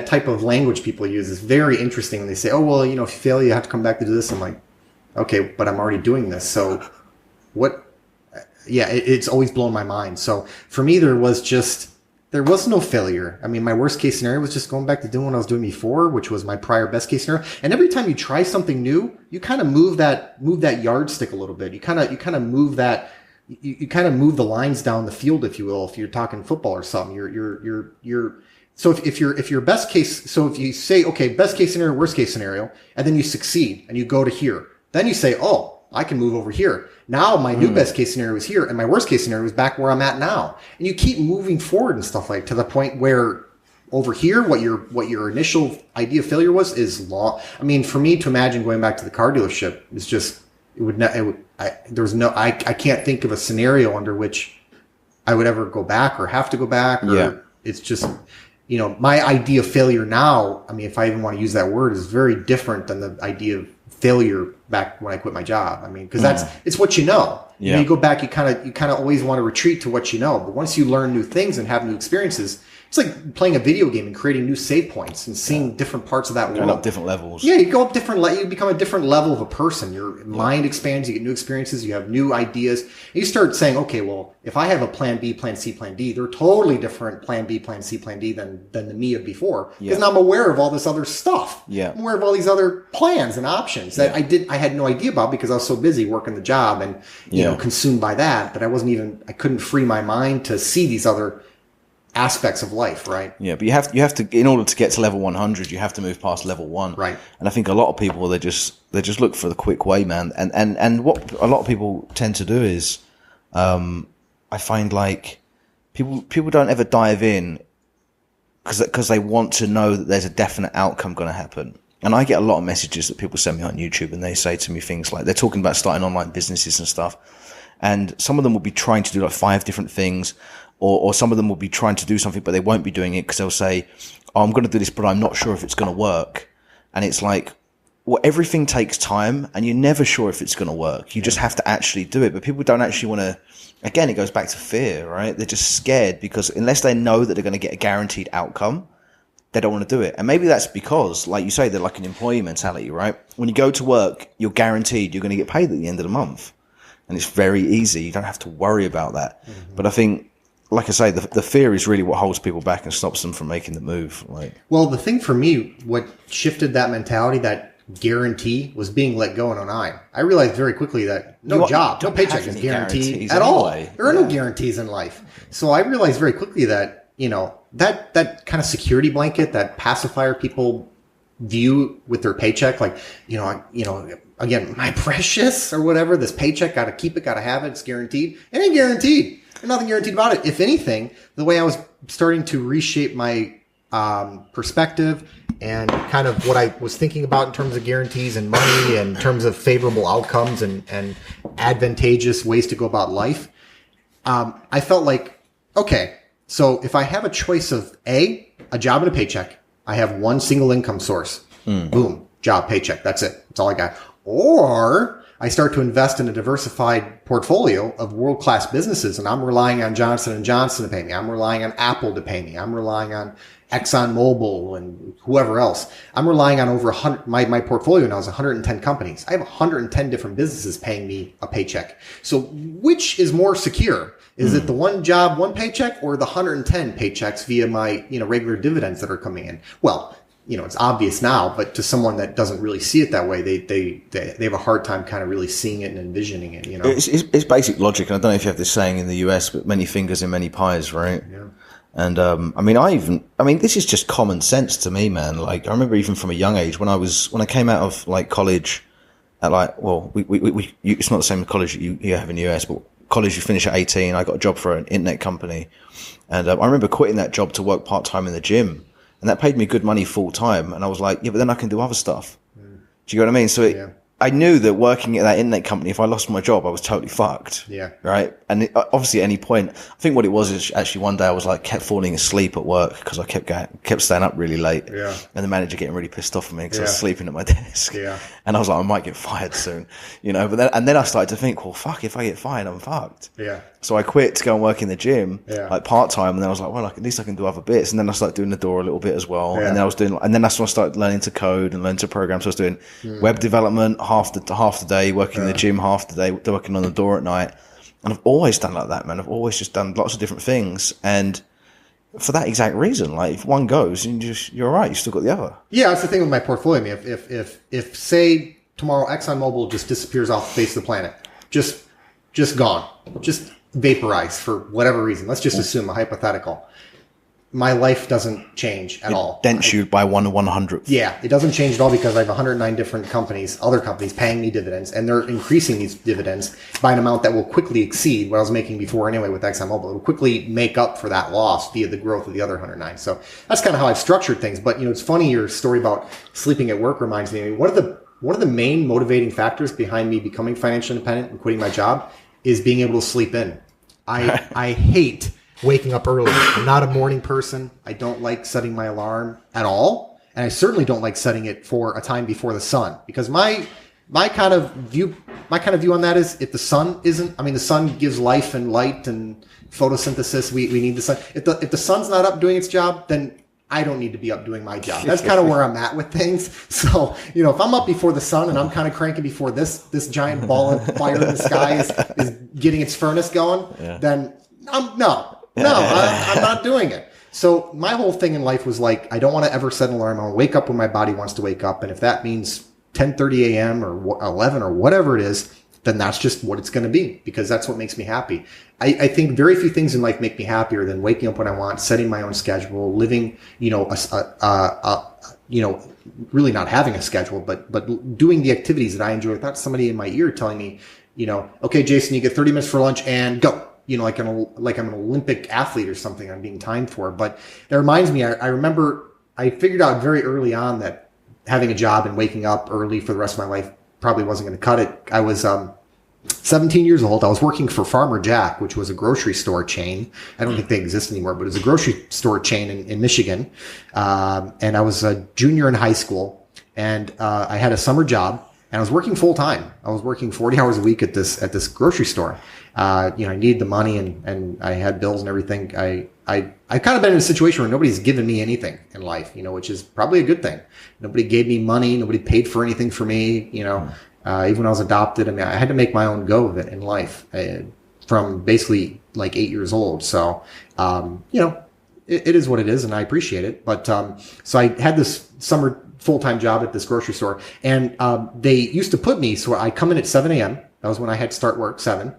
type of language people use is very interesting when they say, if you fail, you have to come back to do this. I'm like, okay, but I'm already doing this. So what? Yeah, it's always blown my mind. So for me, there was no failure. I mean, my worst case scenario was just going back to doing what I was doing before, which was my prior best case scenario. And every time you try something new, you kind of move that yardstick a little bit. You kind of move that. You kind of move the lines down the field, if you will, if you're talking football or something. So if your best case, so if you say, okay, best case scenario, worst case scenario, and then you succeed and you go to here, then you say, I can move over here. Now my new best case scenario is here and my worst case scenario is back where I'm at now. And you keep moving forward and stuff like to the point where over here, what your initial idea of failure was is law. I mean, for me to imagine going back to the car dealership is just, I can't think of a scenario under which I would ever go back or have to go back. It's just, my idea of failure now, I mean, if I even want to use that word, is very different than the idea of failure back when I quit my job. I mean, because it's what you know. You know, you go back, you kind of always want to retreat to what you know. But once you learn new things and have new experiences, it's like playing a video game and creating new save points and seeing different parts of that world. Going up different levels. Yeah, you go up you become a different level of a person. Your mind expands, you get new experiences, you have new ideas. And you start saying, okay, well, if I have a plan B, plan C, plan D, they're totally different plan B, plan C, plan D than the me of before. Because now I'm aware of all this other stuff. Yeah. I'm aware of all these other plans and options that I had no idea about because I was so busy working the job and, you know, consumed by that I couldn't free my mind to see these other aspects of life, right? Yeah, but you have to in order to get to level 100, you have to move past level 1, right? And I think a lot of people they just look for the quick way, man. And what a lot of people tend to do is, I find like people don't ever dive in because they want to know that there's a definite outcome going to happen. And I get a lot of messages that people send me on YouTube, and they say to me things like they're talking about starting online businesses and stuff, and some of them will be trying to do like 5 different things. Or some of them will be trying to do something, but they won't be doing it because they'll say, oh, I'm going to do this, but I'm not sure if it's going to work. And it's like, well, everything takes time and you're never sure if it's going to work. You just have to actually do it. But people don't actually want to, again, it goes back to fear, right? They're just scared because unless they know that they're going to get a guaranteed outcome, they don't want to do it. And maybe that's because, like you say, they're like an employee mentality, right? When you go to work, you're guaranteed you're going to get paid at the end of the month. And it's very easy. You don't have to worry about that. Mm-hmm. But I think, like I say, the fear is really what holds people back and stops them from making the move. Like, well, the thing for me, what shifted that mentality, that guarantee, was being let go in 2009. I realized very quickly that no paycheck is guaranteed at all. There are no guarantees in life. So I realized very quickly that, you know, that kind of security blanket, that pacifier people view with their paycheck, like, you know, again, my precious or whatever, this paycheck, got to keep it, got to have it, it's guaranteed. It ain't guaranteed. There's nothing guaranteed about it. If anything, the way I was starting to reshape my perspective and kind of what I was thinking about in terms of guarantees and money and in terms of favorable outcomes and advantageous ways to go about life, I felt like, okay, so if I have a choice of a job and a paycheck, I have one single income source. Boom, job, paycheck. That's it. That's all I got. Or I start to invest in a diversified portfolio of world-class businesses, and I'm relying on Johnson & Johnson to pay me. I'm relying on Apple to pay me. I'm relying on ExxonMobil and whoever else. I'm relying on over 100. My portfolio now is 110 companies. I have 110 different businesses paying me a paycheck. So which is more secure? Is it the one job, one paycheck, or the 110 paychecks via my, you know, regular dividends that are coming in? Well, you know, it's obvious now, but to someone that doesn't really see it that way, they have a hard time kind of really seeing it and envisioning it, you know. It's basic logic, and I don't know if you have this saying in the US, but many fingers in many pies, right? Yeah. And I mean, this is just common sense to me, man. Like, I remember even from a young age when I came out of like college, at like, well, it's not the same college you have in the US, but college you finish at 18. I got a job for an internet company, and I remember quitting that job to work part time in the gym. And that paid me good money full time. And I was like, yeah, but then I can do other stuff. Do you know what I mean? So I knew that working at that internet company, if I lost my job, I was totally fucked. Yeah. Right. And obviously at any point, I think what it was is actually one day I was like, kept falling asleep at work because I kept staying up really late. Yeah. And the manager getting really pissed off at me because I was sleeping at my desk. Yeah. And I was like, I might get fired soon, you know, but then I started to think, well, fuck, if I get fired, I'm fucked. Yeah. So I quit to go and work in the gym, like part time. And then I was like, well, at least I can do other bits. And then I started doing the door a little bit as well. Yeah. And then that's when I started learning to code and learn to program. So I was doing web development half the day, working in the gym half the day, working on the door at night. And I've always done like that, man. I've always just done lots of different things. And for that exact reason, like if one goes, you're all right. You still got the other. Yeah, that's the thing with my portfolio. I mean, if say tomorrow ExxonMobil just disappears off the face of the planet, just gone, just vaporized for whatever reason. Let's just assume a hypothetical. My life doesn't change at all. Dents you by 1/100th. Yeah, it doesn't change at all because I have 109 different other companies paying me dividends, and they're increasing these dividends by an amount that will quickly exceed what I was making before anyway with ExxonMobil. It will quickly make up for that loss via the growth of the other 109. So that's kind of how I've structured things. But, you know, it's funny, your story about sleeping at work reminds me. I mean, one of the main motivating factors behind me becoming financially independent and quitting my job is being able to sleep in. I hate waking up early. I'm not a morning person. I don't like setting my alarm at all. And I certainly don't like setting it for a time before the sun because my my kind of view on that is if the sun isn't, I mean, the sun gives life and light and photosynthesis. We need the sun. If the sun's not up doing its job, then I don't need to be up doing my job. That's kind of where I'm at with things. So, if I'm up before the sun and I'm kind of cranking before this giant ball of fire in the sky is getting its furnace going, then I'm not doing it. So my whole thing in life was like, I don't want to ever set an alarm. I want to wake up when my body wants to wake up. And if that means 10:30 a.m. or 11 or whatever it is, then that's just what it's going to be, because that's what makes me happy. I think very few things in life make me happier than waking up when I want, setting my own schedule, living, really not having a schedule, but doing the activities that I enjoy without somebody in my ear telling me, okay, Jason, you get 30 minutes for lunch and go. Like I'm an Olympic athlete or something I'm being timed for. But that reminds me, I remember I figured out very early on that having a job and waking up early for the rest of my life probably wasn't going to cut it. I was 17 years old. I was working for Farmer Jack, which was a grocery store chain. I don't think they exist anymore, but it was a grocery store chain in Michigan. And I was a junior in high school, and I had a summer job, and I was working full time. I was working 40 hours a week at this grocery store. I needed the money, and I had bills and everything. I kind of been in a situation where nobody's given me anything in life, which is probably a good thing. Nobody gave me money. Nobody paid for anything for me, even when I was adopted. I mean, I had to make my own go of it in life from basically like 8 years old. So, it is what it is, and I appreciate it. But so I had this summer full-time job at this grocery store, and they used to put me, so I come in at 7 a.m. That was when I had to start work, 7.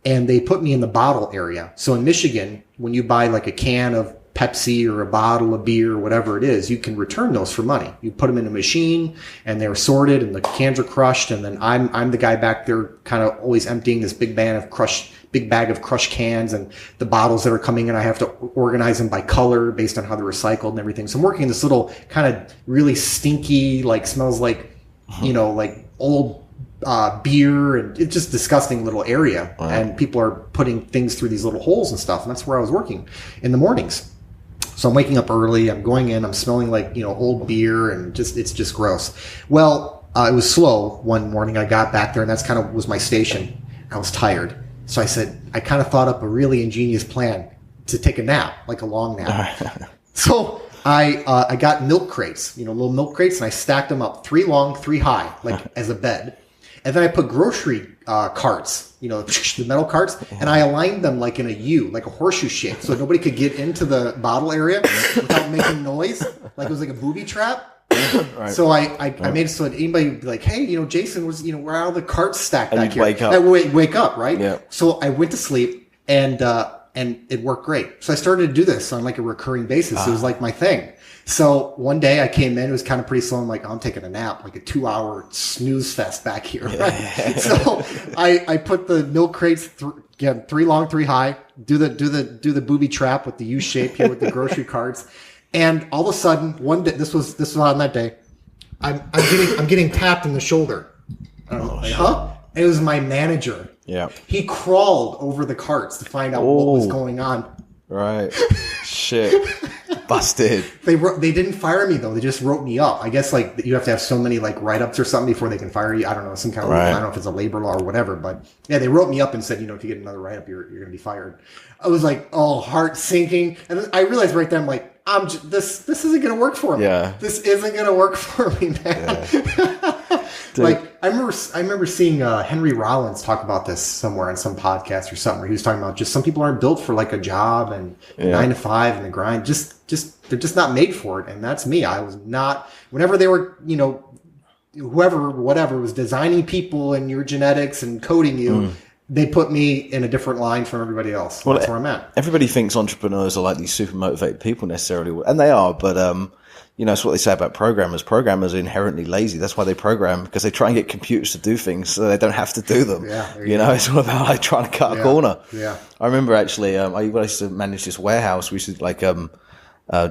And they put me in the bottle area. So in Michigan, when you buy like a can of Pepsi or a bottle of beer or whatever it is, you can return those for money. You put them in a machine, and they're sorted, and the cans are crushed. And then I'm the guy back there kind of always emptying this big bag of crushed cans, and the bottles that are coming in, I have to organize them by color based on how they're recycled and everything. So I'm working in this little kind of really stinky, like smells like, like old beer, and it's just disgusting little area. Wow. And people are putting things through these little holes and stuff. And that's where I was working in the mornings. So I'm waking up early. I'm going in. I'm smelling like, old beer, and it's just gross. Well, it was slow one morning. I got back there, and that's kind of was my station. I was tired. So I kind of thought up a really ingenious plan to take a nap, like a long nap. So I got milk crates, little milk crates, and I stacked them up 3 long, 3 high, like as a bed. And then I put grocery carts, the metal carts, and I aligned them like in a U, like a horseshoe shape, so nobody could get into the bottle area without making noise, like it was like a booby trap. Right. So I made it so that anybody would be like, hey, Jason was, where are all the carts stacked back here? Wake up. Wake up, right? Yeah. So I went to sleep, and it worked great. So I started to do this on like a recurring basis. It was like my thing. So one day I came in, it was kind of pretty slow. I'm like, I'm taking a nap, like a 2-hour snooze fest back here. Right? So I put the milk crates, 3 long, 3 high, do the booby trap with the U shape here with the grocery carts. And all of a sudden, one day, this was on that day, I'm getting tapped in the shoulder. Huh? It was my manager. Yeah. He crawled over the carts to find out what was going on. Right. Shit. Busted. They didn't fire me though. They just wrote me up. I guess like you have to have so many like write-ups or something before they can fire you. I don't know, some kind of I don't know if it's a labor law or whatever, but yeah, they wrote me up and said, if you get another write-up, you're going to be fired. I was like, heart sinking, and then I realized right then, I'm like, this isn't going to work for me. Yeah. This isn't going to work for me, man. Yeah. Like I remember seeing Henry Rollins talk about this somewhere on some podcast or something where he was talking about just some people aren't built for like a job and 9 to 5 and the grind. Just they're just not made for it. And that's me. I was not. Whenever they were, whatever was designing people and your genetics and coding you, they put me in a different line from everybody else. Well, that's where I'm at. Everybody thinks entrepreneurs are like these super motivated people necessarily, and they are, but that's what they say about programmers. Programmers are inherently lazy. That's why they program, because they try and get computers to do things so they don't have to do them. Yeah, it's all about like trying to cut a corner. Yeah. I remember actually, I used to manage this warehouse. We used to like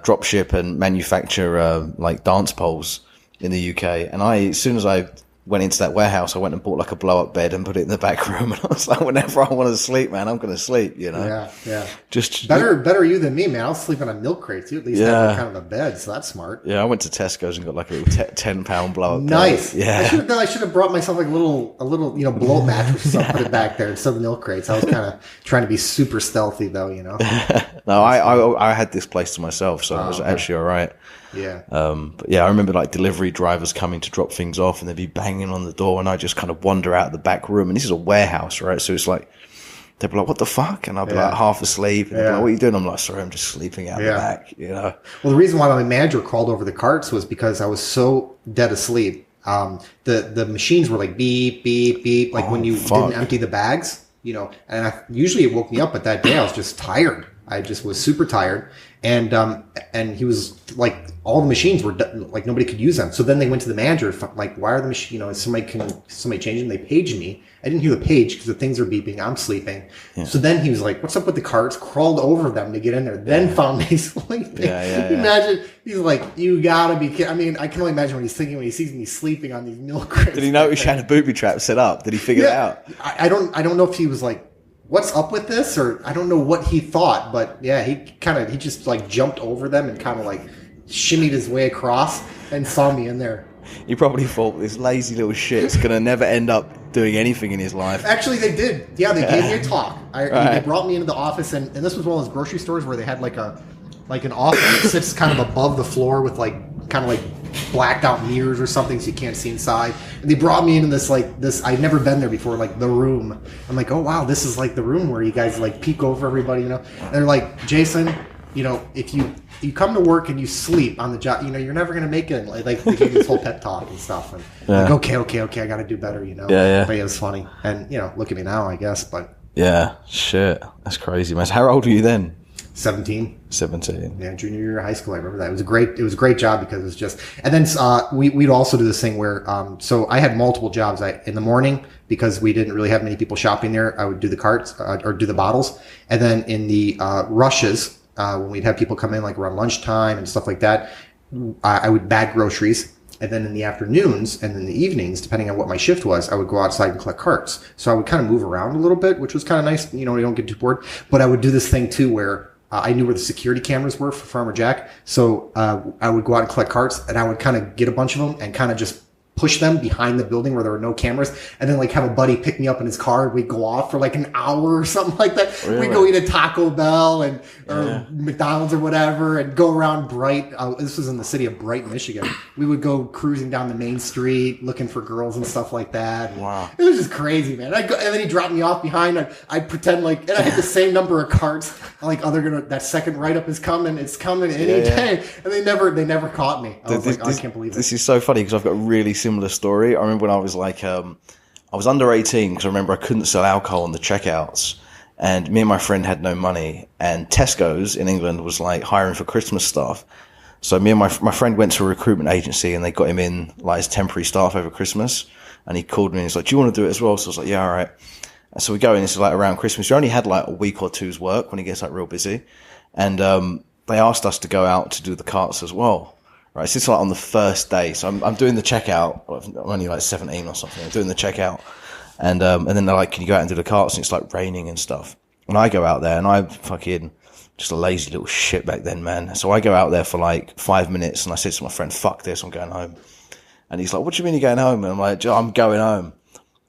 drop ship and manufacture like dance poles in the UK. And as soon as I went into that warehouse, I went and bought like a blow-up bed and put it in the back room. And I was like, whenever I want to sleep, man, I'm going to sleep, you know? Yeah. Just better you than me, man. I'll sleep on a milk crate. You at least have kind of a bed, so that's smart. Yeah, I went to Tesco's and got like a little 10-pound blow-up bed. Nice. Yeah. I should have brought myself like a little blow-up mattress or something, put it back there instead of milk crates. I was kind of trying to be super stealthy though, you know? No, I had this place to myself, so it was actually all right. Yeah. But yeah, I remember like delivery drivers coming to drop things off and they'd be banging on the door and I just kind of wander out of the back room. And this is a warehouse, right? So it's like, they'd be like, what the fuck? And I'd be like half asleep. And they'd be like, what are you doing? I'm like, sorry, I'm just sleeping out the back, you know? Well, the reason why my manager crawled over the carts was because I was so dead asleep. The machines were like beep, beep, beep. Like when you didn't empty the bags, you know, and usually it woke me up, but that day I was just tired. I just was super tired. And he was like, all the machines were like, nobody could use them. So then they went to the manager, like, why are the machines, you know, somebody change them? They paged me. I didn't hear the page because the things are beeping. I'm sleeping. Yeah. So then he was like, what's up with the carts? Crawled over them to get in there. Then found me sleeping. Imagine, he's like, you gotta be kidding. I mean, I can only imagine what he's thinking when he sees me sleeping on these milk crates. Did he notice you had a booby trap set up? Did he figure it out? I don't know if he was like, what's up with this? Or I don't know what he thought, but yeah, he just like jumped over them and kind of like shimmied his way across and saw me in there. He probably thought this lazy little shit's going to never end up doing anything in his life. Actually, they did. Yeah, they gave me a talk. They brought me into the office, and this was one of those grocery stores where they had like an office that sits kind of above the floor with like kind of like blacked out mirrors or something so you can't see inside. And they brought me into this I'd never been there before, like the room. I'm like, oh wow, this is like the room where you guys like peek over everybody, you know. And they're like, Jason, you know, if you come to work and you sleep on the job, you know, you're never gonna make it. Like they gave me this whole pep talk and stuff. And like, okay, I gotta do better, you know. Yeah. But it was funny. And you know, look at me now, I guess. But yeah, shit, that's crazy, man. How old were you then? 17. Yeah, junior year of high school. I remember that. It was a great job because it was just, and then we'd also do this thing where, so I had multiple jobs. In the morning, because we didn't really have many people shopping there, I would do the carts or do the bottles. And then in the rushes, when we'd have people come in like around lunchtime and stuff like that, I would bag groceries. And then in the afternoons and in the evenings, depending on what my shift was, I would go outside and collect carts. So I would kind of move around a little bit, which was kind of nice. You know, you don't get too bored. But I would do this thing too where I knew where the security cameras were for Farmer Jack. So I would go out and collect carts, and I would kind of get a bunch of them and kind of just push them behind the building where there were no cameras, and then like have a buddy pick me up in his car, and we'd go off for like an hour or something like that. Really? We'd go eat a Taco Bell or McDonald's or whatever, and go around Bright. This was in the city of Bright, Michigan. We would go cruising down the main street looking for girls and stuff like that. Wow. It was just crazy, man. And then he dropped me off behind. I'd pretend like, and I had the same number of carts. I'm like, that second write-up is coming. It's coming any day. And they never caught me. I was I can't believe it. This is so funny because I've got a really similar story. I remember when I was like, I was under 18 because I remember I couldn't sell alcohol on the checkouts, and me and my friend had no money, and Tesco's in England was like hiring for Christmas staff. So me and my friend went to a recruitment agency, and they got him in like as temporary staff over Christmas, and he called me and he's like, do you want to do it as well? So I was like, yeah, all right. And so we go in, it's like around Christmas. You only had like a week or two's work when it gets like real busy. And they asked us to go out to do the carts as well. Right, so it's like on the first day. So I'm doing the checkout. I'm only like 17 or something. I'm doing the checkout, and then they're like, "Can you go out and do the carts?" And it's like raining and stuff. And I go out there, and I'm fucking just a lazy little shit back then, man. So I go out there for like 5 minutes, and I said to my friend, "Fuck this, I'm going home." And he's like, "What do you mean you're going home?" And I'm like, "I'm going home."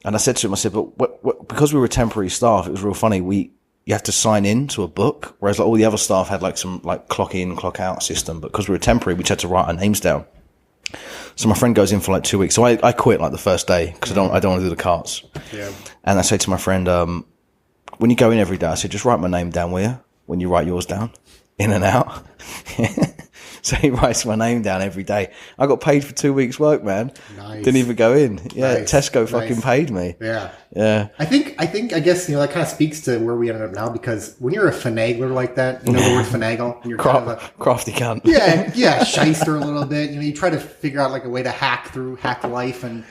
And I said to him, I said, "But because we were temporary staff, it was real funny. You have to sign in to a book, whereas like all the other staff had like some like clock in, clock out system. But because we were temporary, we just had to write our names down. So my friend goes in for like 2 weeks. So I quit like the first day because I don't want to do the carts. Yeah. And I say to my friend, when you go in every day, I said, just write my name down, will you? When you write yours down, in and out. So he writes my name down every day. I got paid for 2 weeks' work, man. Nice. Didn't even go in. Yeah, nice. Tesco fucking paid me. Yeah. Yeah. I guess, you know, that kind of speaks to where we ended up now, because when you're a finagler like that, you know the word finagle? And you're kind of a crafty cunt. Yeah, shyster a little bit. You know, you try to figure out like a way to hack life, and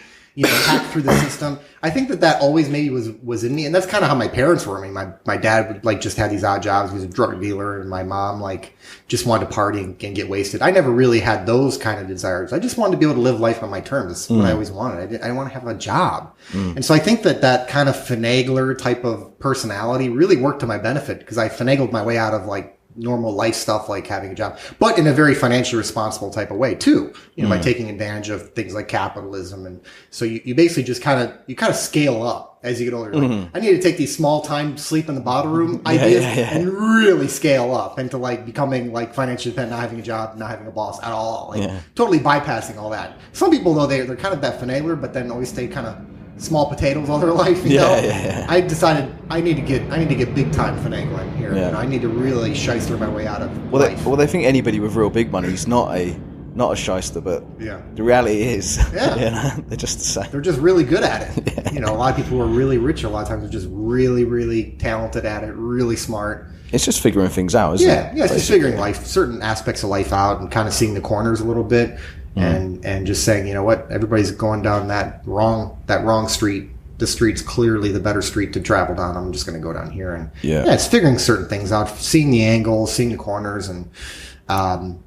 hack through the system. I think that always maybe was in me. And that's kind of how my parents were. I mean, my dad would like just had these odd jobs. He was a drug dealer, and my mom like just wanted to party and get wasted. I never really had those kind of desires. I just wanted to be able to live life on my terms. That's what I always wanted. I didn't want to have a job. And so I think that kind of finagler type of personality really worked to my benefit, because I finagled my way out of like normal life stuff like having a job, but in a very financially responsible type of way too, by taking advantage of things like capitalism. And so you basically just kind of scale up as you get older. Like, I need to take these small time sleep in the bottle room ideas and really scale up into like becoming like financially independent, not having a job, not having a boss at all, like totally bypassing all that. Some people though, they're kind of that finagler, but then always stay kind of small potatoes all their life, you know? I decided I need to get big time finagling here. I need to really shyster my way out of life. They think anybody with real big money is not a shyster, but the reality is, they're just the same. They're just really good at it. A lot of people who are really rich, a lot of times are just really, really talented at it, really smart. It's just figuring things out, isn't it? Yeah, it's just figuring certain aspects of life out and kind of seeing the corners a little bit. And just saying, you know what, everybody's going down that wrong street. The street's clearly the better street to travel down. I'm just going to go down here. And it's figuring certain things out, seeing the angles, seeing the corners, and and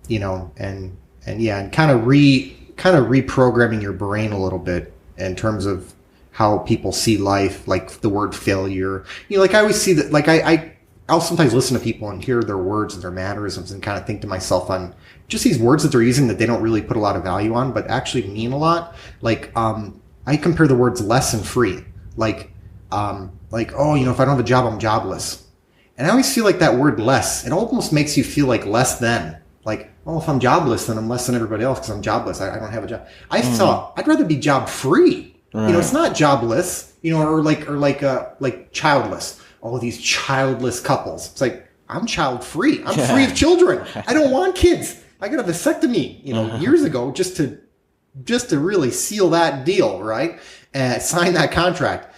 kind of reprogramming your brain a little bit in terms of how people see life, like the word failure. Like I always see that, like I'll sometimes listen to people and hear their words and their mannerisms and kind of think to myself on just these words that they're using that they don't really put a lot of value on, but actually mean a lot. Like, I compare the words less and free. Like, oh, if I don't have a job, I'm jobless. And I always feel like that word less, it almost makes you feel like less than. Like, oh, if I'm jobless, then I'm less than everybody else because I'm jobless. I don't have a job. I thought I'd rather be job free. Right. It's not jobless, or like childless. All these childless couples. It's like, I'm child free. I'm free of children. I don't want kids. I got a vasectomy, years ago just to really seal that deal, right? And sign that contract.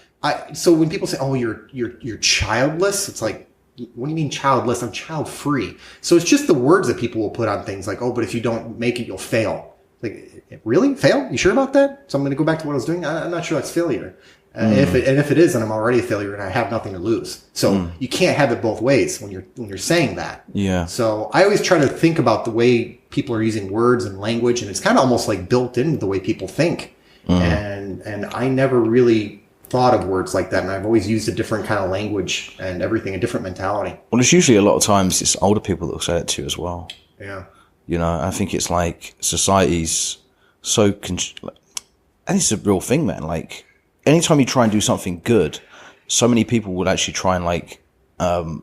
So when people say, "Oh, you're childless," it's like, what do you mean childless? I'm child free. So it's just the words that people will put on things like, "Oh, but if you don't make it, you'll fail." Like, really? Fail? You sure about that? So I'm going to go back to what I was doing. I'm not sure that's failure. If it is, then I'm already a failure and I have nothing to lose. So you can't have it both ways when you're saying that. Yeah. So I always try to think about the way people are using words and language, and it's kind of almost like built into the way people think. And I never really thought of words like that, and I've always used a different kind of language and everything, a different mentality. Well, it's usually a lot of times it's older people that will say it to you as well. Yeah. I think it's like society's so, and it's a real thing, man. Like, anytime you try and do something good, so many people would actually try and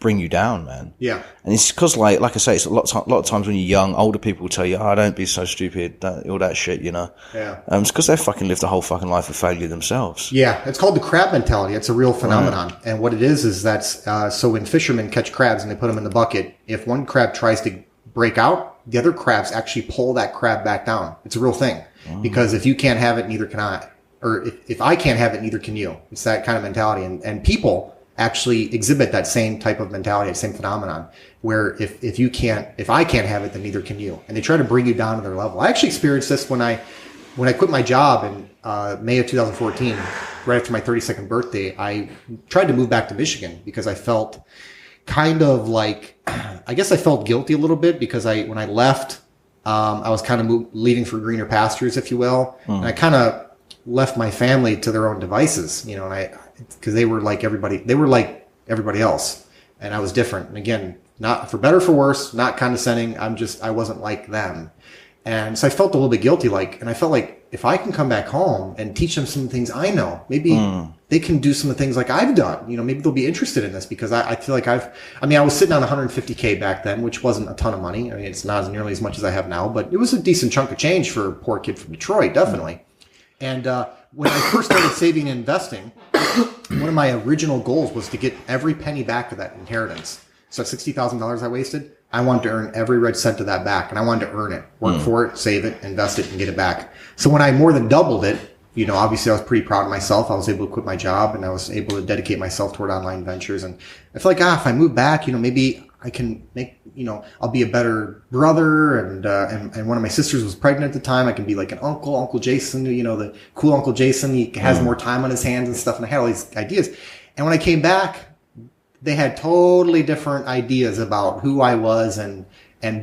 bring you down, man. Yeah. And it's because, like I say, it's a lot of times when you're young, older people will tell you, "Oh, don't be so stupid," all that shit, Yeah. It's because they fucking lived a whole fucking life of failure themselves. Yeah. It's called the crab mentality. It's a real phenomenon. Right. And what it is that's, so when fishermen catch crabs and they put them in the bucket, if one crab tries to break out, the other crabs actually pull that crab back down. It's a real thing. Because if you can't have it, neither can I. Or if I can't have it, neither can you. It's that kind of mentality. And people actually exhibit that same type of mentality, the same phenomenon, where if I can't have it, then neither can you. And they try to bring you down to their level. I actually experienced this when I quit my job in May of 2014, right after my 32nd birthday. I tried to move back to Michigan because I felt kind of like, I guess I felt guilty a little bit because when I left, I was kind of leaving for greener pastures, if you will. And I kind of left my family to their own devices, and because they were like everybody else, and I was different. And again, not for better or for worse, not condescending. I wasn't like them. And so I felt a little bit guilty, and I felt like if I can come back home and teach them some things I know, maybe they can do some of the things like I've done. Maybe they'll be interested in this because I feel like I was sitting on $150K back then, which wasn't a ton of money. It's not nearly as much as I have now, but it was a decent chunk of change for a poor kid from Detroit, definitely. And when I first started saving and investing, one of my original goals was to get every penny back of that inheritance. So $60,000 I wasted, I wanted to earn every red cent of that back, and I wanted to earn it, work for it, save it, invest it, and get it back. So when I more than doubled it, obviously I was pretty proud of myself. I was able to quit my job, and I was able to dedicate myself toward online ventures. And I feel like, if I move back, maybe I can make, I'll be a better brother. And one of my sisters was pregnant at the time. I can be like an Uncle Jason, the cool Uncle Jason. He has more time on his hands and stuff. And I had all these ideas. And when I came back, they had totally different ideas about who I was and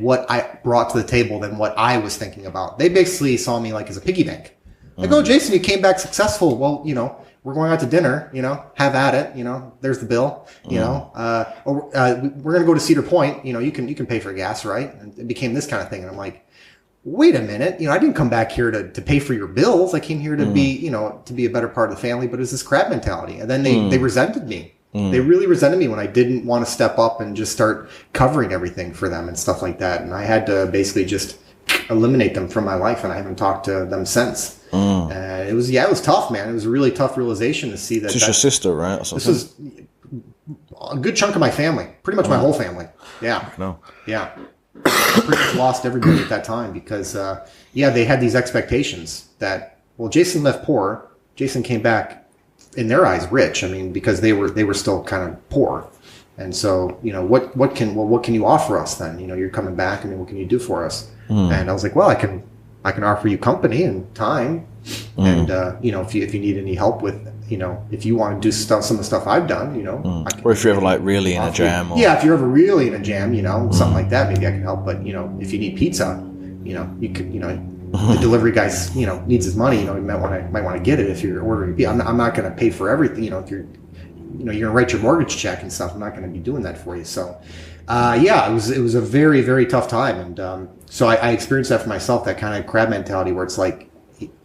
what I brought to the table than what I was thinking about. They basically saw me like as a piggy bank. Like, oh, Jason, you came back successful. Well, we're going out to dinner, have at it, there's the bill, we're going to go to Cedar Point, you can pay for gas, right? And it became this kind of thing. And I'm like, wait a minute, I didn't come back here to pay for your bills. I came here to be, to be a better part of the family, but it's this crab mentality. And then they resented me. They really resented me when I didn't want to step up and just start covering everything for them and stuff like that. And I had to basically just eliminate them from my life, and I haven't talked to them since. It was tough, man. It was a really tough realization to see that. Just your sister, right? This was a good chunk of my family, pretty much my whole family. Yeah. No. Yeah. Pretty much lost everybody at that time because, they had these expectations that, well, Jason left poor. Jason came back, in their eyes, rich. I mean, because they were still kind of poor. And so, what can you offer us then? You're coming back, and what can you do for us? And I was like, well, I can offer you company and time. And, if you need any help with, if you want to do some of the stuff I've done, or if you're ever like really in a jam. If you're ever really in a jam, something like that, maybe I can help. But, if you need pizza, you could, the delivery guy, needs his money, you might want to get it if you're ordering pizza. I'm not going to pay for everything, if you're, you're going to write your mortgage check and stuff. I'm not going to be doing that for you. So, it was a very, very tough time. And, so I experienced that for myself, that kind of crab mentality where it's like,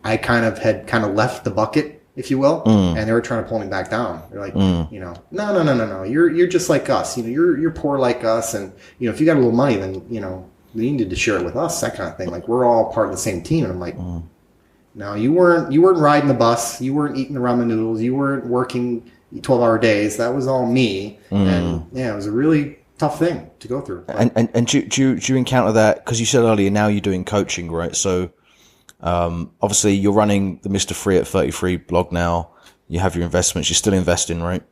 I had left the bucket, if you will, and they were trying to pull me back down. They're like, no, you're just like us. You're poor like us. And, if you got a little money, then, you needed to share it with us, that kind of thing. Like, we're all part of the same team. And I'm like, no, you weren't riding the bus. You weren't eating the ramen noodles. You weren't working 12-hour days. That was all me. And it was a really tough thing to go through. And do you encounter that? Because you said earlier, now you're doing coaching, right? So obviously you're running the Mr. Free at 33 blog now. You have your investments. You're still investing, right?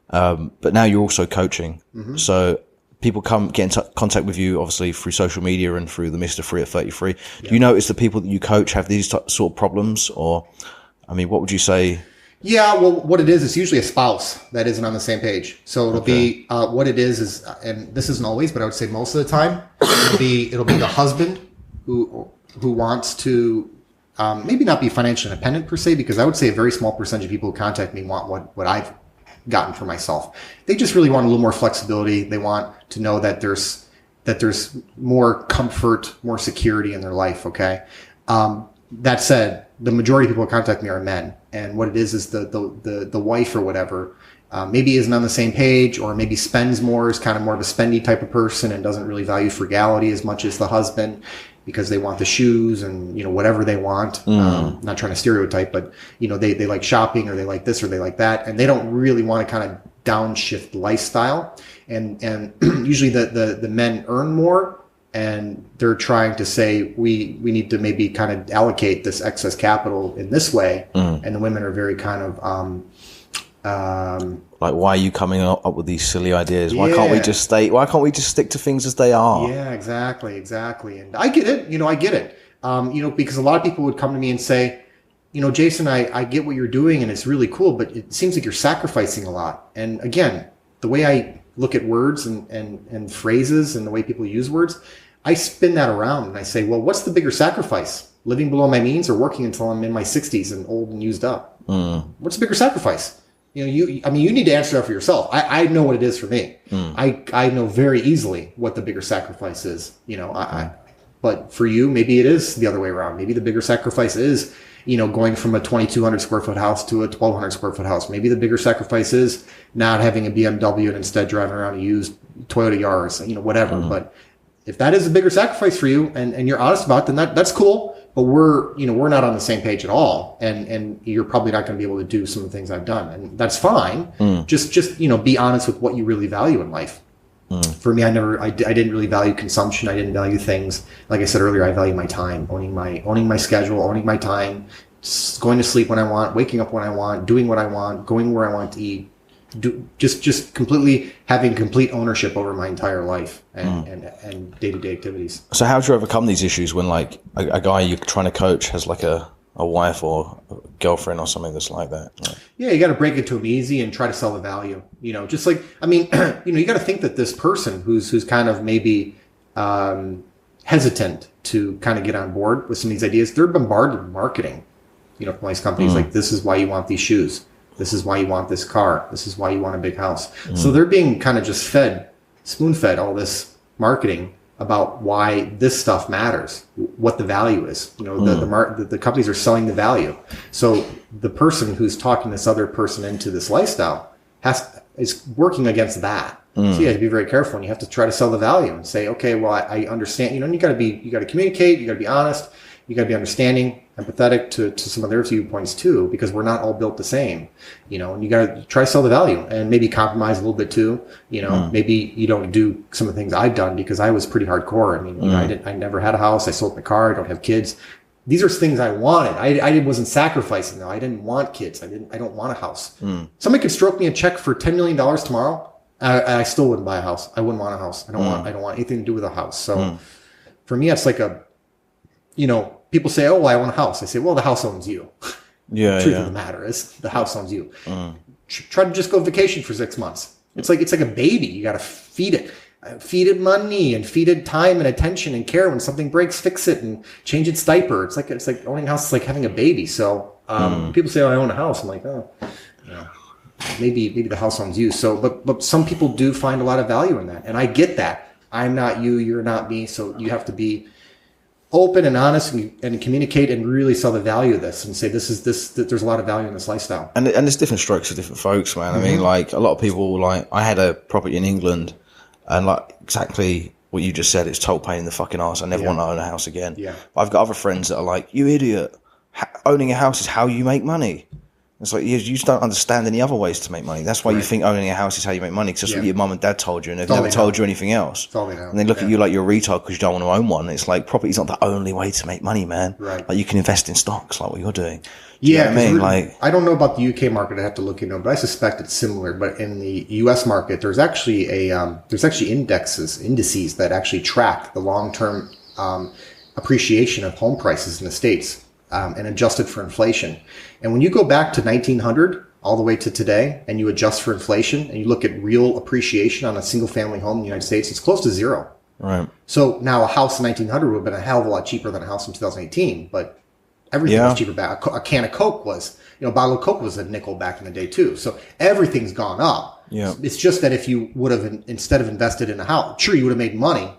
But now you're also coaching. So people get in contact with you, obviously, through social media and through the Mr. Free at 33. Do you notice the people that you coach have these sort of problems? Or, I mean, what would you say? Yeah, well, what it is, it's usually a spouse that isn't on the same page. So it'll be, what it is, and this isn't always, but I would say most of the time, it'll be the husband who wants to, maybe not be financially independent per se, because I would say a very small percentage of people who contact me want what I've gotten for myself. They just really want a little more flexibility. They want to know that there's more comfort, more security in their life. Okay. That said, the majority of people who contact me are men, and what it is the wife or whatever maybe isn't on the same page, or maybe spends more, is kind of more of a spendy type of person and doesn't really value frugality as much as the husband, because they want the shoes and whatever they want. Not trying to stereotype, but they like shopping, or they like this or they like that, and they don't really want to kind of downshift lifestyle. And usually the men earn more, and they're trying to say we need to maybe kind of allocate this excess capital in this way, and the women are very kind of like, why are you coming up with these silly ideas? Why can't we just stick to things as they are? Yeah, exactly. And I get it. I get it. Because a lot of people would come to me and say, Jason, I get what you're doing and it's really cool, but it seems like you're sacrificing a lot. And again, the way I look at words and phrases and the way people use words, I spin that around and I say, well, what's the bigger sacrifice? Living below my means, or working until I'm in my 60s and old and used up? What's the bigger sacrifice? You need to answer that for yourself. I know what it is for me. I know very easily what the bigger sacrifice is. But for you, maybe it is the other way around. Maybe the bigger sacrifice is, going from a 2,200 square foot house to a 1,200 square foot house. Maybe the bigger sacrifice is not having a BMW and instead driving around a used Toyota Yaris, whatever. But if that is a bigger sacrifice for you and you're honest about it, then that's cool. But we're not on the same page at all. And you're probably not going to be able to do some of the things I've done. And that's fine. Just be honest with what you really value in life. For me, I didn't really value consumption. I didn't value things. Like I said earlier, I value my time, owning my schedule, owning my time, going to sleep when I want, waking up when I want, doing what I want, going where I want to eat, just completely having complete ownership over my entire life and day-to-day activities. So how do you overcome these issues when like a guy you're trying to coach has like a wife or a girlfriend or something that's like that? Like, yeah, you got to break it to them easy and try to sell the value. Just like, I mean, you got to think that this person who's kind of maybe hesitant to kind of get on board with some of these ideas, they're bombarded with marketing, from these companies like, this is why you want these shoes. This is why you want this car. This is why you want a big house. So they're being kind of just spoon-fed all this marketing about why this stuff matters, what the value is. The companies are selling the value. So the person who's talking this other person into this lifestyle is working against that. So you have to be very careful, and you have to try to sell the value and say, okay, well, I understand. You got to communicate. You got to be honest. You got to be understanding, empathetic to some of their viewpoints too, because we're not all built the same, and you got to try to sell the value and maybe compromise a little bit too. Maybe you don't do some of the things I've done because I was pretty hardcore. I mean, I never had a house. I sold my car. I don't have kids. These are things I wanted. I wasn't sacrificing though. I didn't want kids. I don't want a house. Somebody could stroke me a check for $10 million tomorrow. I still wouldn't buy a house. I wouldn't want a house. I don't want anything to do with a house. So for me, it's like people say, oh, I want a house. I say, well, the house owns you. Yeah. The truth of the matter is the house owns you. Try to just go vacation for 6 months. It's like a baby. You got to feed it money and feed it time and attention and care. When something breaks, fix it and change its diaper. It's like owning a house is like having a baby. So people say, oh, I own a house. I'm like, oh, maybe the house owns you. So, but some people do find a lot of value in that. And I get that. I'm not you. You're not me. So you have to be open and honest and communicate and really sell the value of this and say there's a lot of value in this lifestyle. And there's different strokes for different folks, man. I mean, like a lot of people, like I had a property in England and like exactly what you just said, it's total pain in the fucking ass. I never want to own a house again. Yeah. But I've got other friends that are like, you idiot, owning a house is how you make money. It's like, you just don't understand any other ways to make money. That's why you think owning a house is how you make money, because that's what your mum and dad told you, and they've never told you anything else. That's all they know. And they look at you like you're a retard because you don't want to own one. It's like, property's not the only way to make money, man. Right. Like, you can invest in stocks like what you're doing. Yeah, I mean, like, I don't know about the UK market. I have to look into, but I suspect it's similar. But in the US market, there's actually indices that actually track the long-term appreciation of home prices in the States and adjusted for inflation. And when you go back to 1900 all the way to today, and you adjust for inflation, and you look at real appreciation on a single-family home in the United States, it's close to zero. right. So now a house in 1900 would have been a hell of a lot cheaper than a house in 2018, but everything was cheaper back. A can of Coke was, a bottle of Coke was a nickel back in the day too. So everything's gone up. Yeah. It's just that if you would have, instead of invested in a house, sure, you would have made money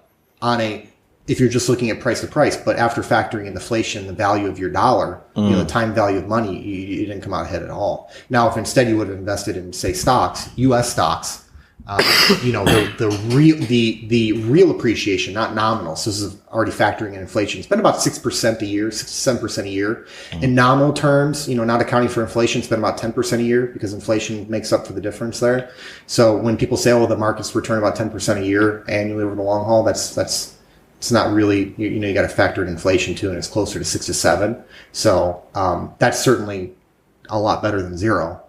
if you're just looking at price to price, but after factoring in inflation, the value of your dollar, the time value of money, you didn't come out ahead at all. Now, if instead you would have invested in, say, stocks, U.S. stocks, the real appreciation, not nominal. So this is already factoring in inflation. It's been about 6% a year, 6 to 7% a year. In nominal terms, not accounting for inflation, it's been about 10% a year because inflation makes up for the difference there. So when people say, oh, the market's return about 10% a year annually over the long haul, it's not really, you got to factor in inflation too, and it's closer to 6 to 7. So that's certainly a lot better than zero.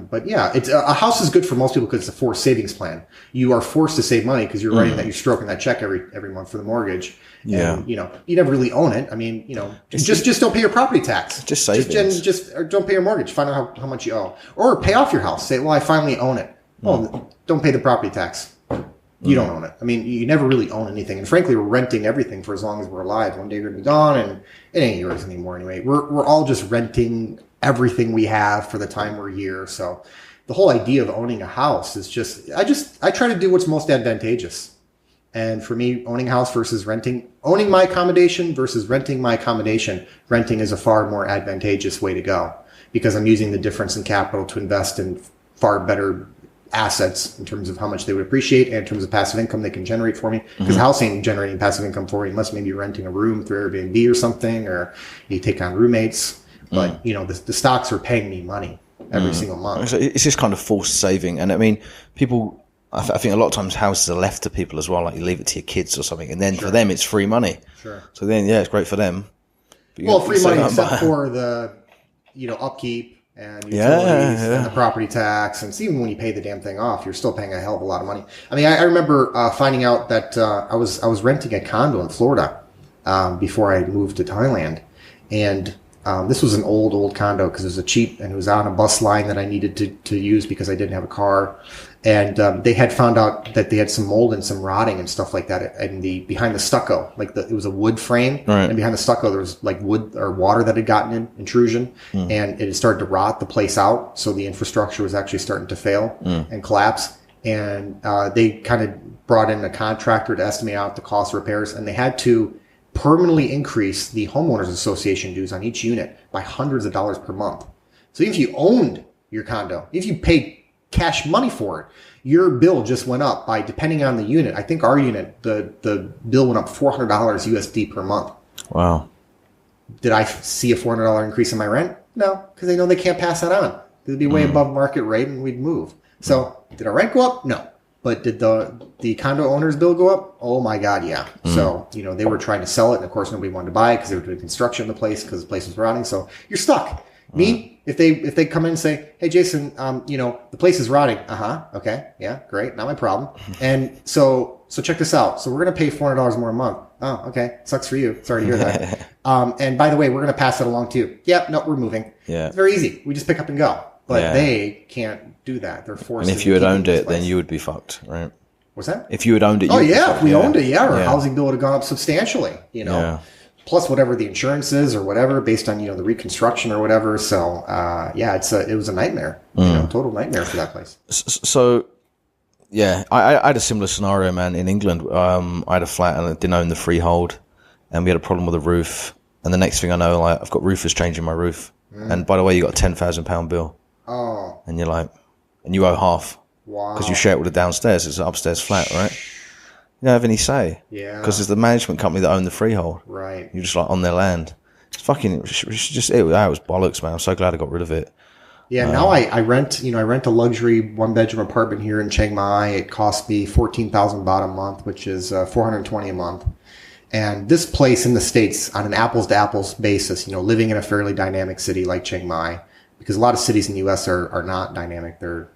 But yeah, it's a house is good for most people because it's a forced savings plan. You are forced to save money because you're writing that, you're stroking that check every month for the mortgage. Yeah. And, you never really own it. I mean, just don't pay your property tax. Just savings. Just don't pay your mortgage. Find out how much you owe, or pay off your house. Say, well, I finally own it. Oh, don't pay the property tax. You don't own it. I mean, you never really own anything. And frankly, we're renting everything for as long as we're alive. One day we're going to be gone, and it ain't yours anymore anyway. We're all just renting everything we have for the time we're here. So the whole idea of owning a house is I try to do what's most advantageous. And for me, owning a house versus owning my accommodation versus renting my accommodation, renting is a far more advantageous way to go because I'm using the difference in capital to invest in far better assets in terms of how much they would appreciate and in terms of passive income they can generate for me. Because the house ain't generating passive income for you unless maybe you're renting a room through Airbnb or something, or you take on roommates. But, the stocks are paying me money every single month. It's just kind of forced saving. And I mean, people, I think a lot of times houses are left to people as well. Like you leave it to your kids or something. And then for them, it's free money. Sure. So then, it's great for them. But free money except for the, upkeep and utilities and the property tax. And even when you pay the damn thing off, you're still paying a hell of a lot of money. I mean, I remember finding out that I was renting a condo in Florida before I moved to Thailand. And this was an old condo because it was cheap, and it was on a bus line that I needed to use because I didn't have a car. And they had found out that they had some mold and some rotting and stuff like that and behind the stucco. Like it was a wood frame, and behind the stucco there was like wood or water that had gotten intrusion, and it had started to rot the place out. So the infrastructure was actually starting to fail and collapse. And they kind of brought in a contractor to estimate out the cost of repairs, and they had to permanently increase the homeowners association dues on each unit by hundreds of dollars per month. So even if you owned your condo, if you paid cash money for it, your bill just went up by, depending on the unit. I think our unit, the bill went up $400 USD per month. Wow. Did I see a $400 increase in my rent? No, because they know they can't pass that on. It'd be way above market rate and we'd move. So did our rent go up? No. But did the condo owner's bill go up? Oh my God, yeah. So, they were trying to sell it, and of course nobody wanted to buy it because they were doing construction in the place because the place was rotting. So you're stuck. Me, if they come in and say, hey Jason, the place is rotting. Okay, yeah, great, not my problem. And so check this out. So we're gonna pay $400 more a month. Oh, okay, sucks for you. Sorry to hear that. And by the way, we're gonna pass that along to you. Yeah, no, we're moving. Yeah, it's very easy. We just pick up and go. But they can't do that. They're forced. And if you had owned it, then you would be fucked, right? What's that? If you had owned it, oh yeah, if we owned it, our housing bill would have gone up substantially. Plus whatever the insurance is or whatever, based on the reconstruction or whatever. So it was a nightmare. Total nightmare for that place. So yeah, I had a similar scenario, man. In England, I had a flat and I didn't own the freehold, and we had a problem with the roof. And the next thing I know, I've got roofers changing my roof. And by the way, you got a £10,000 bill. Oh. And you're like, and you owe half. Wow. Because you share it with the downstairs. It's an upstairs flat, right? You don't have any say. Yeah. Because it's the management company that own the freehold. Right. You're just on their land. It's fucking, it was bollocks, man. I'm so glad I got rid of it. Yeah. Now I rent a luxury 1-bedroom apartment here in Chiang Mai. It costs me 14,000 baht a month, which is 420 a month. And this place in the States, on an apples to apples basis, living in a fairly dynamic city like Chiang Mai, because a lot of cities in the U.S. are not dynamic. They're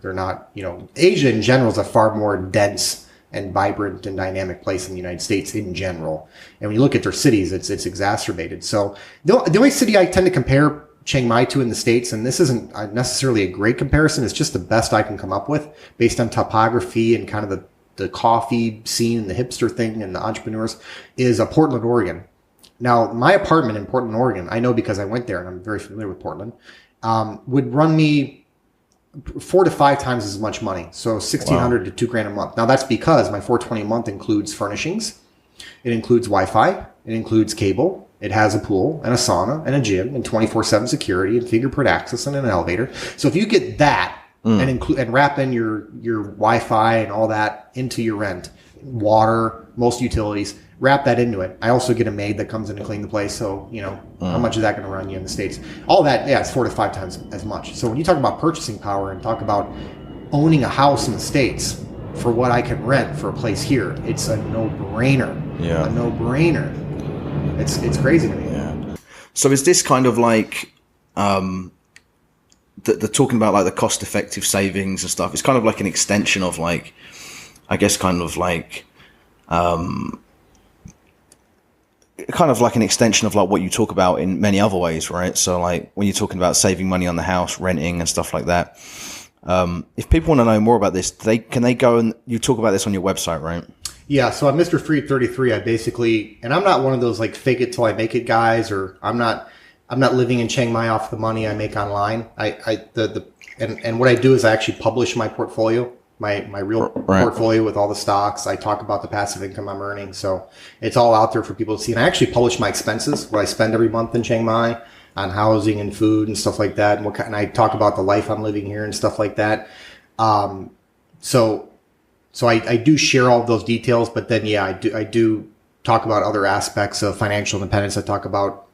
not, Asia in general is a far more dense and vibrant and dynamic place in the United States in general. And when you look at their cities, it's exacerbated. So the only city I tend to compare Chiang Mai to in the States, and this isn't necessarily a great comparison, it's just the best I can come up with based on topography and kind of the coffee scene and the hipster thing and the entrepreneurs, is Portland, Oregon. Now, my apartment in Portland, Oregon, I know because I went there and I'm very familiar with Portland, would run me 4 to 5 times as much money. So $1,600 to $2,000 a month. Now that's because my $420 a month includes furnishings. It includes Wi-Fi. It includes cable. It has a pool and a sauna and a gym and 24/7 security and fingerprint access and an elevator. So if you get that and wrap in your Wi-Fi and all that into your rent, water, most utilities, wrap that into it. I also get a maid that comes in to clean the place. So, how much is that going to run you in the States? All that, it's 4 to 5 times as much. So when you talk about purchasing power and talk about owning a house in the States for what I can rent for a place here, it's a no-brainer. Yeah. A no-brainer. It's crazy to me. Yeah. So is this kind of like, the talking about like the cost-effective savings and stuff, it's kind of like an extension of like, I guess kind of like an extension of like what you talk about in many other ways, right? So like when you're talking about saving money on the house, renting and stuff like that. If people want to know more about this, can they go and you talk about this on your website, right? Yeah. So I'm Mr. Free at 33. I basically, and I'm not one of those like fake it till I make it guys, or I'm not living in Chiang Mai off the money I make online. And what I do is I actually publish my portfolio. My real portfolio with all the stocks. I talk about the passive income I'm earning. So it's all out there for people to see. And I actually publish my expenses, what I spend every month in Chiang Mai on housing and food and stuff like that. And I talk about the life I'm living here and stuff like that. So I do share all of those details, but then, I do talk about other aspects of financial independence. I talk about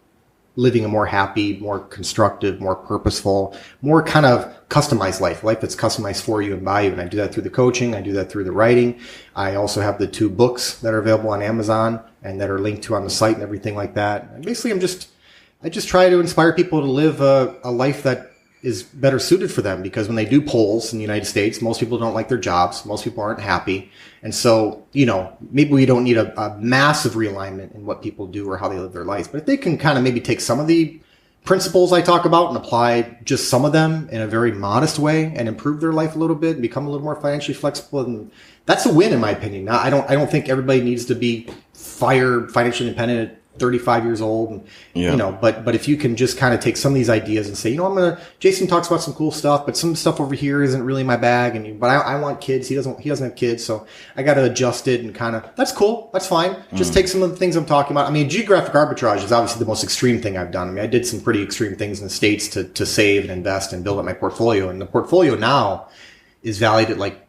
living a more happy, more constructive, more purposeful, more kind of customized life that's customized for you and by you. And I do that through the coaching. I do that through the writing. I also have the 2 books that are available on Amazon and that are linked to on the site and everything like that. And basically, I just try to inspire people to live a life that is better suited for them, because when they do polls in the United States, most people don't like their jobs. Most people aren't happy. And so, maybe we don't need a massive realignment in what people do or how they live their lives. But if they can kind of maybe take some of the principles I talk about and apply just some of them in a very modest way and improve their life a little bit and become a little more financially flexible, and that's a win in my opinion. Now, I don't think everybody needs to be financially independent at 35 years old, and, but if you can just kind of take some of these ideas and say, Jason talks about some cool stuff, but some stuff over here isn't really my bag. But I want kids. He doesn't have kids. So I got to adjust it and kind of, that's cool. That's fine. Just take some of the things I'm talking about. I mean, geographic arbitrage is obviously the most extreme thing I've done. I mean, I did some pretty extreme things in the States to save and invest and build up my portfolio. And the portfolio now is valued at like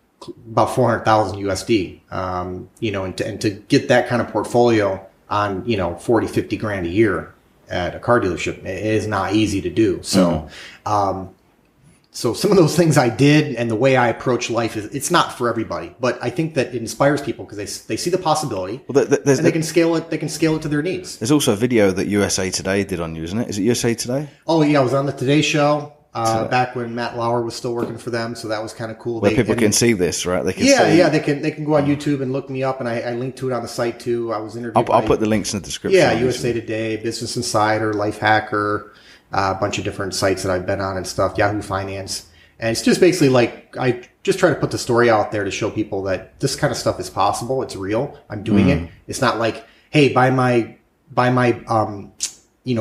about 400,000 USD. And to get that kind of portfolio on, 40, 50 grand a year at a car dealership, it is not easy to do. So, so some of those things I did, and the way I approach life it's not for everybody, but I think that it inspires people because they see the possibility, and they can scale it. They can scale it to their needs. There's also a video that USA Today did on you, isn't it? Is it USA Today? Oh yeah, I was on the Today Show. Back when Matt Lauer was still working for them, so that was kind of cool. Where people can see this, right? They can they can go on YouTube and look me up, and I linked to it on the site too. I was interviewed. I'll put the links in the description. Yeah, USA Today, Business Insider, Life Hacker, a bunch of different sites that I've been on and stuff. Yahoo Finance, and it's just basically like I just try to put the story out there to show people that this kind of stuff is possible. It's real. I'm doing it. It's not like, hey, buy my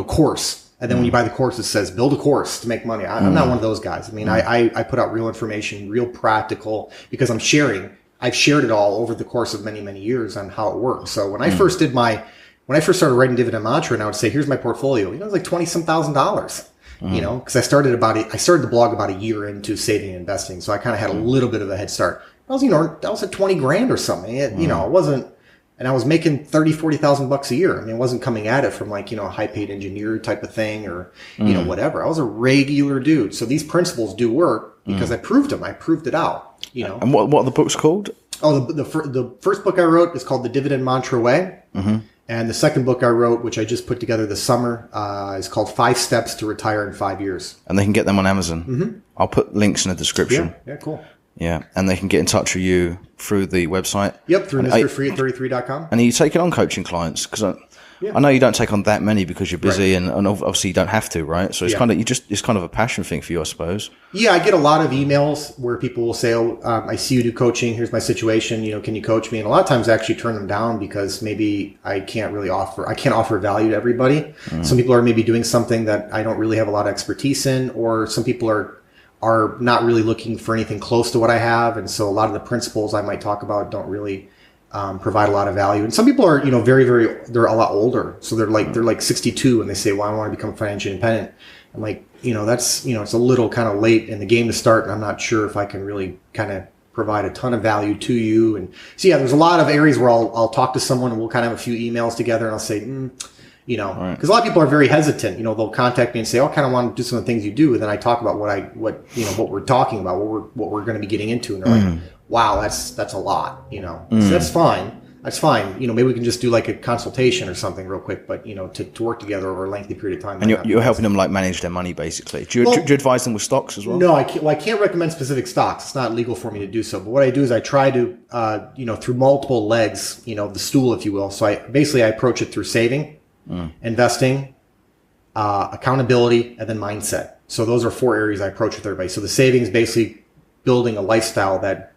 course. And then when you buy the course, it says, build a course to make money. I'm not one of those guys. I mean, I put out real information, real practical, because I've shared it all over the course of many, many years on how it works. So when I first started writing Dividend Mantra, and I would say, here's my portfolio, it was like $20,000, because I started the blog about a year into saving and investing. So I kind of had a little bit of a head start. I was at 20 grand or something. It wasn't. And I was making $30,000-$40,000 a year. I mean, I wasn't coming at it from like, a high paid engineer type of thing or, whatever. I was a regular dude. So these principles do work because I proved them. I proved it out, And what are the books called? Oh, the first book I wrote is called The Dividend Mantra Way. And the second book I wrote, which I just put together this summer, is called 5 Steps to Retire in 5 Years. And they can get them on Amazon. I'll put links in the description. Yeah, cool. Yeah, and they can get in touch with you through the website. Yep, through MrFree@33.com. And are you taking on coaching clients? Because I know you don't take on that many because you're busy, and obviously you don't have to, right? So it's it's kind of a passion thing for you, I suppose. Yeah, I get a lot of emails where people will say, I see you do coaching. Here's my situation. Can you coach me? And a lot of times I actually turn them down because maybe I can't offer value to everybody. Some people are maybe doing something that I don't really have a lot of expertise in, or some people are not really looking for anything close to what I have. And so a lot of the principles I might talk about don't really provide a lot of value. And some people are, very, very, they're a lot older. So they're like 62 and they say, well, I want to become financially independent. I'm like, that's, it's a little kind of late in the game to start. And I'm not sure if I can really kind of provide a ton of value to you. And so, there's a lot of areas where I'll talk to someone and we'll kind of have a few emails together and I'll say, because a lot of people are very hesitant. They'll contact me and say, "Oh, I kind of want to do some of the things you do." And then I talk about what we're talking about, what we're going to be getting into, and they're like, "Wow, that's a lot." So that's fine. That's fine. Maybe we can just do like a consultation or something real quick, but to work together over a lengthy period of time. And you're helping them like manage their money, basically. Do you advise them with stocks as well? No, I can't recommend specific stocks. It's not legal for me to do so. But what I do is I try to, through multiple legs, the stool, if you will. So I approach it through saving, investing, accountability, and then mindset. So those are 4 areas I approach with everybody. So the savings, basically building a lifestyle that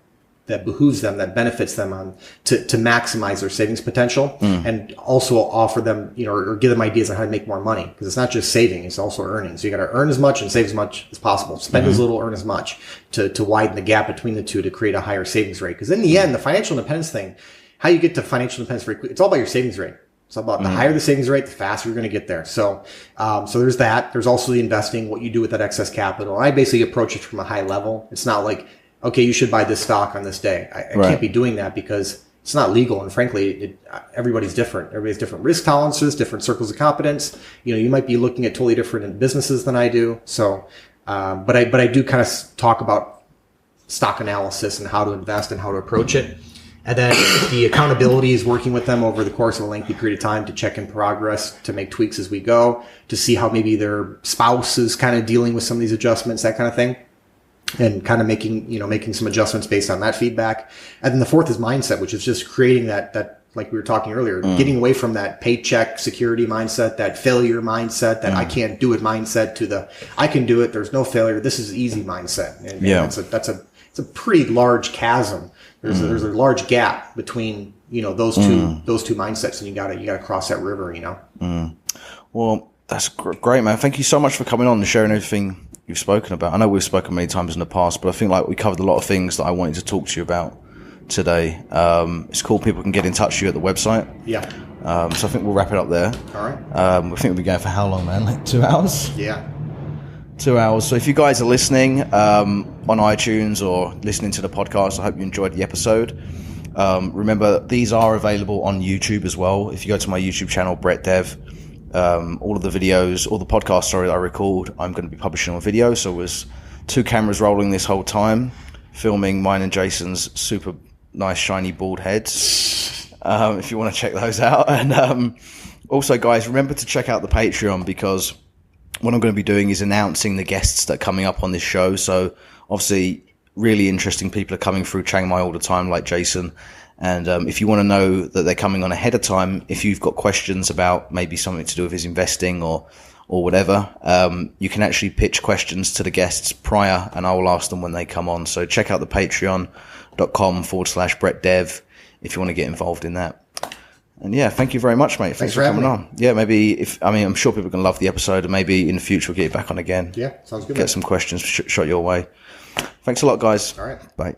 behooves them, that benefits them to maximize their savings potential, and also offer them, or give them ideas on how to make more money. Because it's not just saving, it's also earning. So you got to earn as much and save as much as possible. Spend as little, earn as much to widen the gap between the two to create a higher savings rate. Because in the end, the financial independence thing, how you get to financial independence very quickly, it's all about your savings rate. It's about the higher the savings rate, the faster you're going to get there. So, so there's that. There's also the investing, what you do with that excess capital. I basically approach it from a high level. It's not like, okay, you should buy this stock on this day. I can't be doing that because it's not legal. And frankly, everybody's different. Everybody has different risk tolerances, different circles of competence. You might be looking at totally different businesses than I do. So, but I do kind of talk about stock analysis and how to invest and how to approach it. And then the accountability is working with them over the course of a lengthy period of time to check in progress, to make tweaks as we go, to see how maybe their spouse is kind of dealing with some of these adjustments, that kind of thing. And kind of making some adjustments based on that feedback. And then the fourth is mindset, which is just creating that like we were talking earlier, getting away from that paycheck security mindset, that failure mindset, that I can't do it mindset, to the I can do it, there's no failure, this is easy mindset. And that's a pretty large chasm. There's a large gap between those two mindsets, and you gotta cross that river. Well, that's great, man. Thank you so much for coming on and sharing everything you've spoken about. I know we've spoken many times in the past, but I think like we covered a lot of things that I wanted to talk to you about today. It's cool. People can get in touch with you at the website. Yeah. So I think we'll wrap it up there. All right. I think we'll be going for how long, man? Like 2 hours? Yeah. 2 hours. So if you guys are listening on iTunes or listening to the podcast, I hope you enjoyed the episode. Remember, these are available on YouTube as well. If you go to my YouTube channel, Brett Dev, all of the videos, all the podcast that I record, I'm going to be publishing on video. So there's 2 cameras rolling this whole time, filming mine and Jason's super nice shiny bald heads. If you want to check those out. And also, guys, remember to check out the Patreon, because what I'm going to be doing is announcing the guests that are coming up on this show. So obviously really interesting people are coming through Chiang Mai all the time, like Jason. And if you want to know that they're coming on ahead of time, if you've got questions about maybe something to do with his investing or whatever, you can actually pitch questions to the guests prior, and I will ask them when they come on. So check out the patreon.com/Brett Dev if you want to get involved in that. And yeah, thank you very much, mate. Thanks for coming on. Yeah, maybe I'm sure people are going to love the episode, and maybe in the future we'll get you back on again. Yeah, sounds good. Get some questions shot your way. Thanks a lot, guys. All right. Bye.